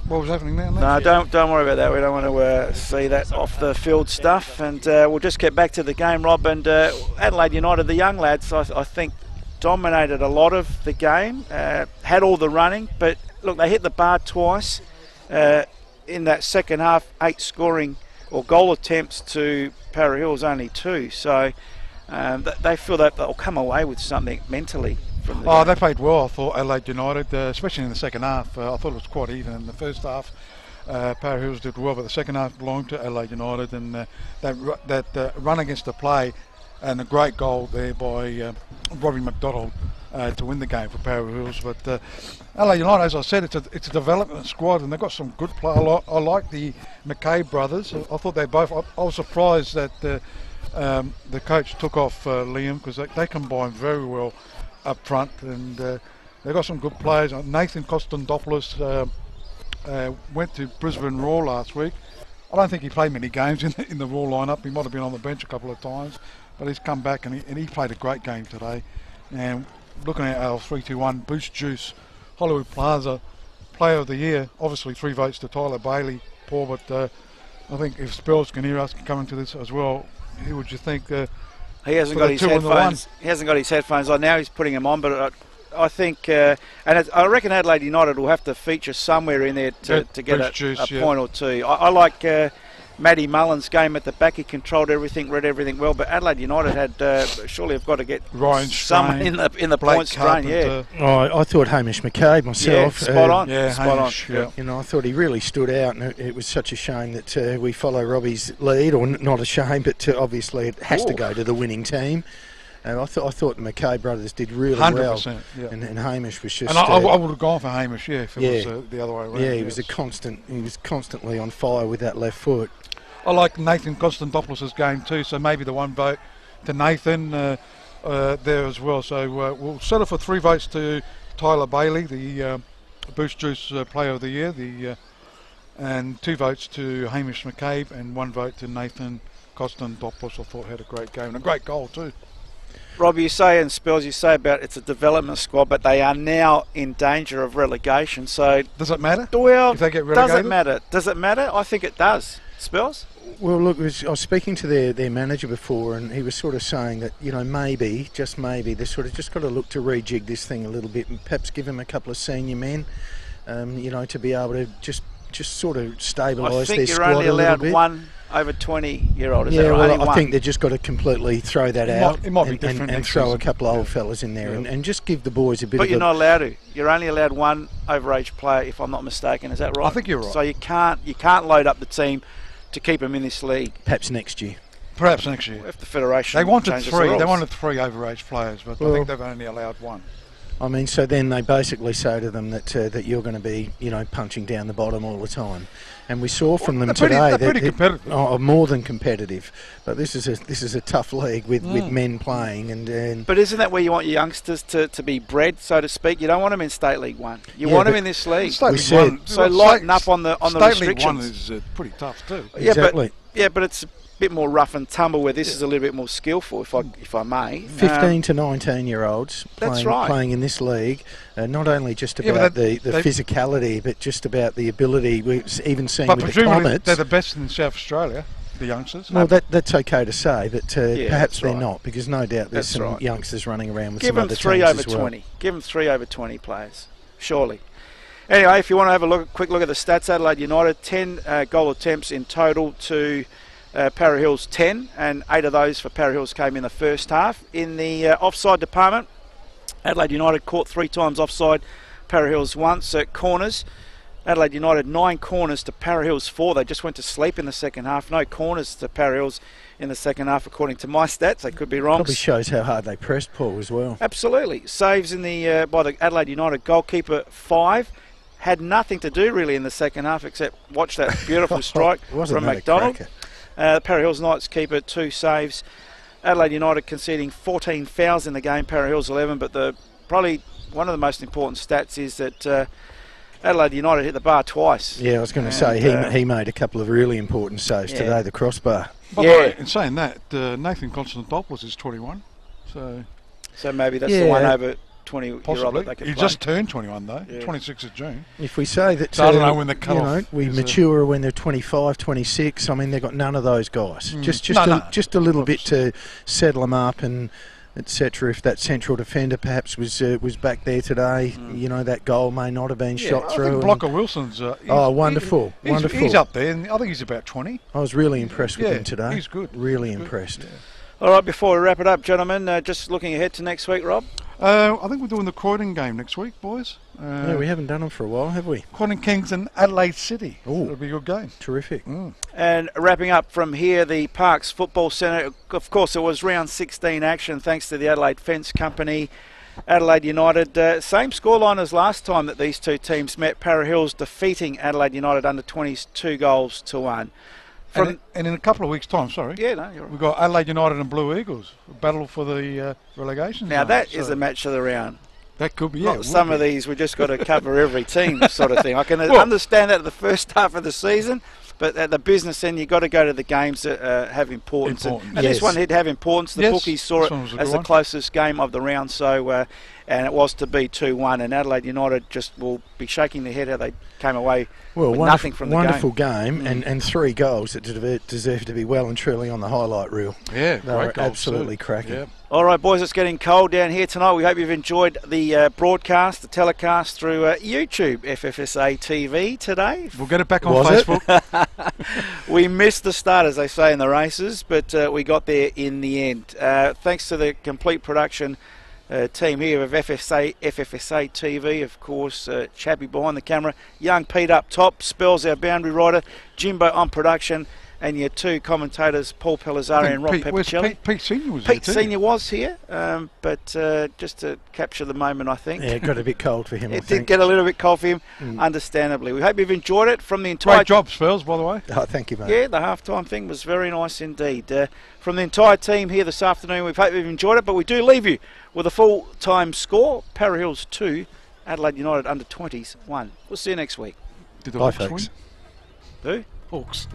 What was happening there? No, don't worry about that. We don't want to see that off the field stuff. And we'll just get back to the game, Rob. And Adelaide United, the young lads, I think, dominated a lot of the game. Had all the running, but look, they hit the bar twice in that second half. 8 scoring or goal attempts to Parra Hills, only 2. So they feel that they'll come away with something mentally. They played well, I thought, Adelaide United, especially in the second half. I thought it was quite even in the first half. Parra Hills did well, but the second half belonged to Adelaide United, and that run against the play and a great goal there by Robbie McDonald to win the game for Parra Hills. But Adelaide United, as I said, it's a development squad, and they've got some good players. I like the McCabe brothers. I thought they both. I was surprised that the coach took off Liam, because they combine very well up front, and they've got some good players. Nathan Kostandopoulos went to Brisbane Raw last week. I don't think he played many games in the Raw lineup. He might have been on the bench a couple of times, but he's come back and he played a great game today. And looking at our 3-2-1, Boost Juice, Hollywood Plaza, Player of the Year. Obviously 3 votes to Tyler Bailey, Paul, but I think if Spells can hear us come into this as well, who would you think? He hasn't got his headphones. He hasn't got his headphones on now. He's putting them on, but I think, and I reckon Adelaide United will have to feature somewhere in there to get a point or two. I like Matty Mullen's game at the back. He controlled everything, read everything well. But Adelaide United had surely have got to get someone in the points strain. Yeah. Oh, I thought Hamish McCabe myself. Yeah, spot on. Yeah, spot Hamish, on. yeah. You know, I thought he really stood out, and it was such a shame that we follow Robbie's lead, or not a shame, but obviously it has to go to the winning team. I thought the McCabe brothers did really 100%, well, yeah. and Hamish was just. And I would have gone for Hamish, if it was the other way around. Yeah, he was He was constantly on fire with that left foot. I like Nathan Kostandopoulos' game too, so maybe the 1 vote to Nathan there as well. So we'll settle for 3 votes to Tyler Bailey, the Boost Juice Player of the Year, and 2 votes to Hamish McCabe, and 1 vote to Nathan Kostandopoulos. I thought had a great game and a great goal too. Rob, you say, and Spells, you say about it's a development squad, but they are now in danger of relegation. So does it matter? Well, if they get relegated? Does it matter? Does it matter? I think it does. Spells? Well, look, I was speaking to their manager before, and he was sort of saying that, maybe, just maybe, they sort of just got to look to rejig this thing a little bit, and perhaps give them a couple of senior men, to be able to just sort of stabilise their squad a little bit. I think you're only allowed 1 over 20-year-old. I think they've just got to completely throw that out. It might be different and throw a couple of old fellas in there, and just give the boys a bit. But you're not allowed to. You're only allowed 1 overage player, if I'm not mistaken. Is that right? I think you're right. So you can't load up the team to keep them in this league. Perhaps next year. If the federation they wanted changes 3. the They wanted 3 overage players, but I think they've only allowed 1. I mean, so then they basically say to them that you're going to be, punching down the bottom all the time. And we saw from them today they're pretty competitive. More than competitive. But this is a tough league with men playing. And but isn't that where you want your youngsters to be bred, so to speak? You don't want them in State League 1. You want them in this league. So lighten up on the restrictions. State League 1 is pretty tough too. Exactly. But it's a bit more rough and tumble, where this is a little bit more skillful, if I may. 15 to 19-year-olds playing in this league, not only just about the physicality, but just about the ability. We've even seen with the Comets. They're the best in South Australia, the youngsters. Well, that's okay to say, but perhaps they're not, because no doubt there's some youngsters running around with some other teams as well. Give them 3 over 20. Give them 3 over 20 players, surely. Anyway, if you want to have a quick look at the stats, Adelaide United 10 goal attempts in total to Parra Hills 10, and 8 of those for Parra Hills came in the first half. In the offside department, Adelaide United caught 3 times offside, Parra Hills once at corners. Adelaide United 9 corners to Parra Hills 4. They just went to sleep in the second half. No corners to Parra Hills in the second half, according to my stats. They could be wrong. Probably shows how hard they pressed, Paul, as well. Absolutely. Saves in the by the Adelaide United goalkeeper 5. Had nothing to do really in the second half except watch that beautiful strike from McDonald. Parra Hills Knights keeper 2 saves. Adelaide United conceding 14 fouls in the game, Parra Hills 11, but probably one of the most important stats is that Adelaide United hit the bar twice. Yeah, I was going to say he made a couple of really important saves today, the crossbar. By the way, in saying that, Nathan Kostandopoulos is 21, so maybe that's the one over 20-year-old that they could play. He just turned 21 though, 26th of June. If we say that, so I don't know when the cut-off we mature when they're 25, 26. I mean, they've got none of those guys. Just a little bit to settle them up and etc. If that central defender perhaps was back there today, that goal may not have been shot through. I think Blocker Wilson's wonderful. He's up there, and I think he's about 20. I was really impressed with him today. He's good. Really impressed. Yeah. All right, before we wrap it up, gentlemen, just looking ahead to next week, Rob. I think we're doing the Croydon game next week, boys. We haven't done them for a while, have we? Croydon Kings and Adelaide City. It'll be a good game. Terrific. And wrapping up from here, the Parks Football Centre. Of course, it was round 16 action thanks to the Adelaide Fence Company. Adelaide United. Same scoreline as last time that these two teams met. Parra Hills defeating Adelaide United under 20s 2-1. And in a couple of weeks' time, sorry. Yeah, no, you're right. We've got Adelaide United and Blue Eagles, a battle for the relegation Now zone. that is a match of the round. That could be, yeah. Some of these we just got to cover every team sort of thing. I can understand that at the first half of the season, but at the business end, you've got to go to the games that have importance. And this one did have importance. The bookies saw it as the closest game of the round, so and it was to be 2-1. And Adelaide United just will be shaking their head how they came away with nothing from the game. Wonderful game, and 3 goals that deserve to be well and truly on the highlight reel. Yeah, they were absolutely cracking. Yeah. All right, boys, it's getting cold down here tonight. We hope you've enjoyed the broadcast, the telecast through YouTube, FFSA TV today. We'll get it back on Facebook. We missed the start, as they say in the races, but we got there in the end. Thanks to the complete production team here of FFSA TV, of course, Chappie behind the camera, young Pete up top, Spells our boundary rider, Jimbo on production, and your 2 commentators, Paul Pellizzari and Rob Peppercelli. Pete Senior was Pete here Senior was here, but just to capture the moment, I think. Yeah, it got a bit cold for him. It did get a little bit cold for him, understandably. We hope you've enjoyed it from the entire... Great job, Spells, by the way. Oh, thank you, mate. Yeah, the half-time thing was very nice indeed. From the entire team here this afternoon, we hope you've enjoyed it, but we do leave you with a full-time score. Parra Hills 2, Adelaide United under 20s 1. We'll see you next week. Did the Bye, Hawks folks. Who? Hawks.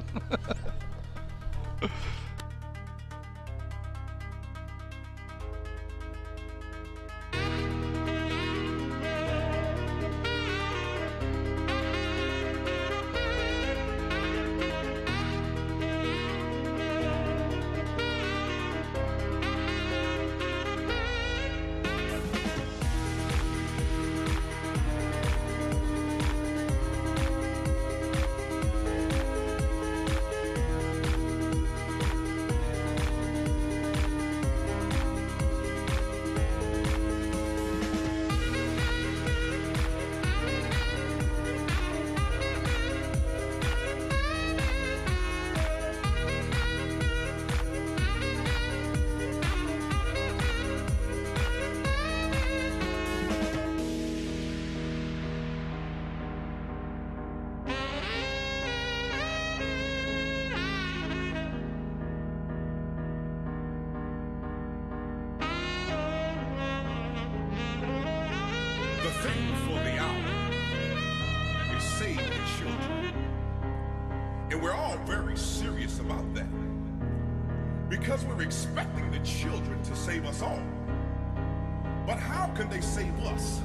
The thing for the hour is save the children. And we're all very serious about that. Because we're expecting the children to save us all. But how can they save us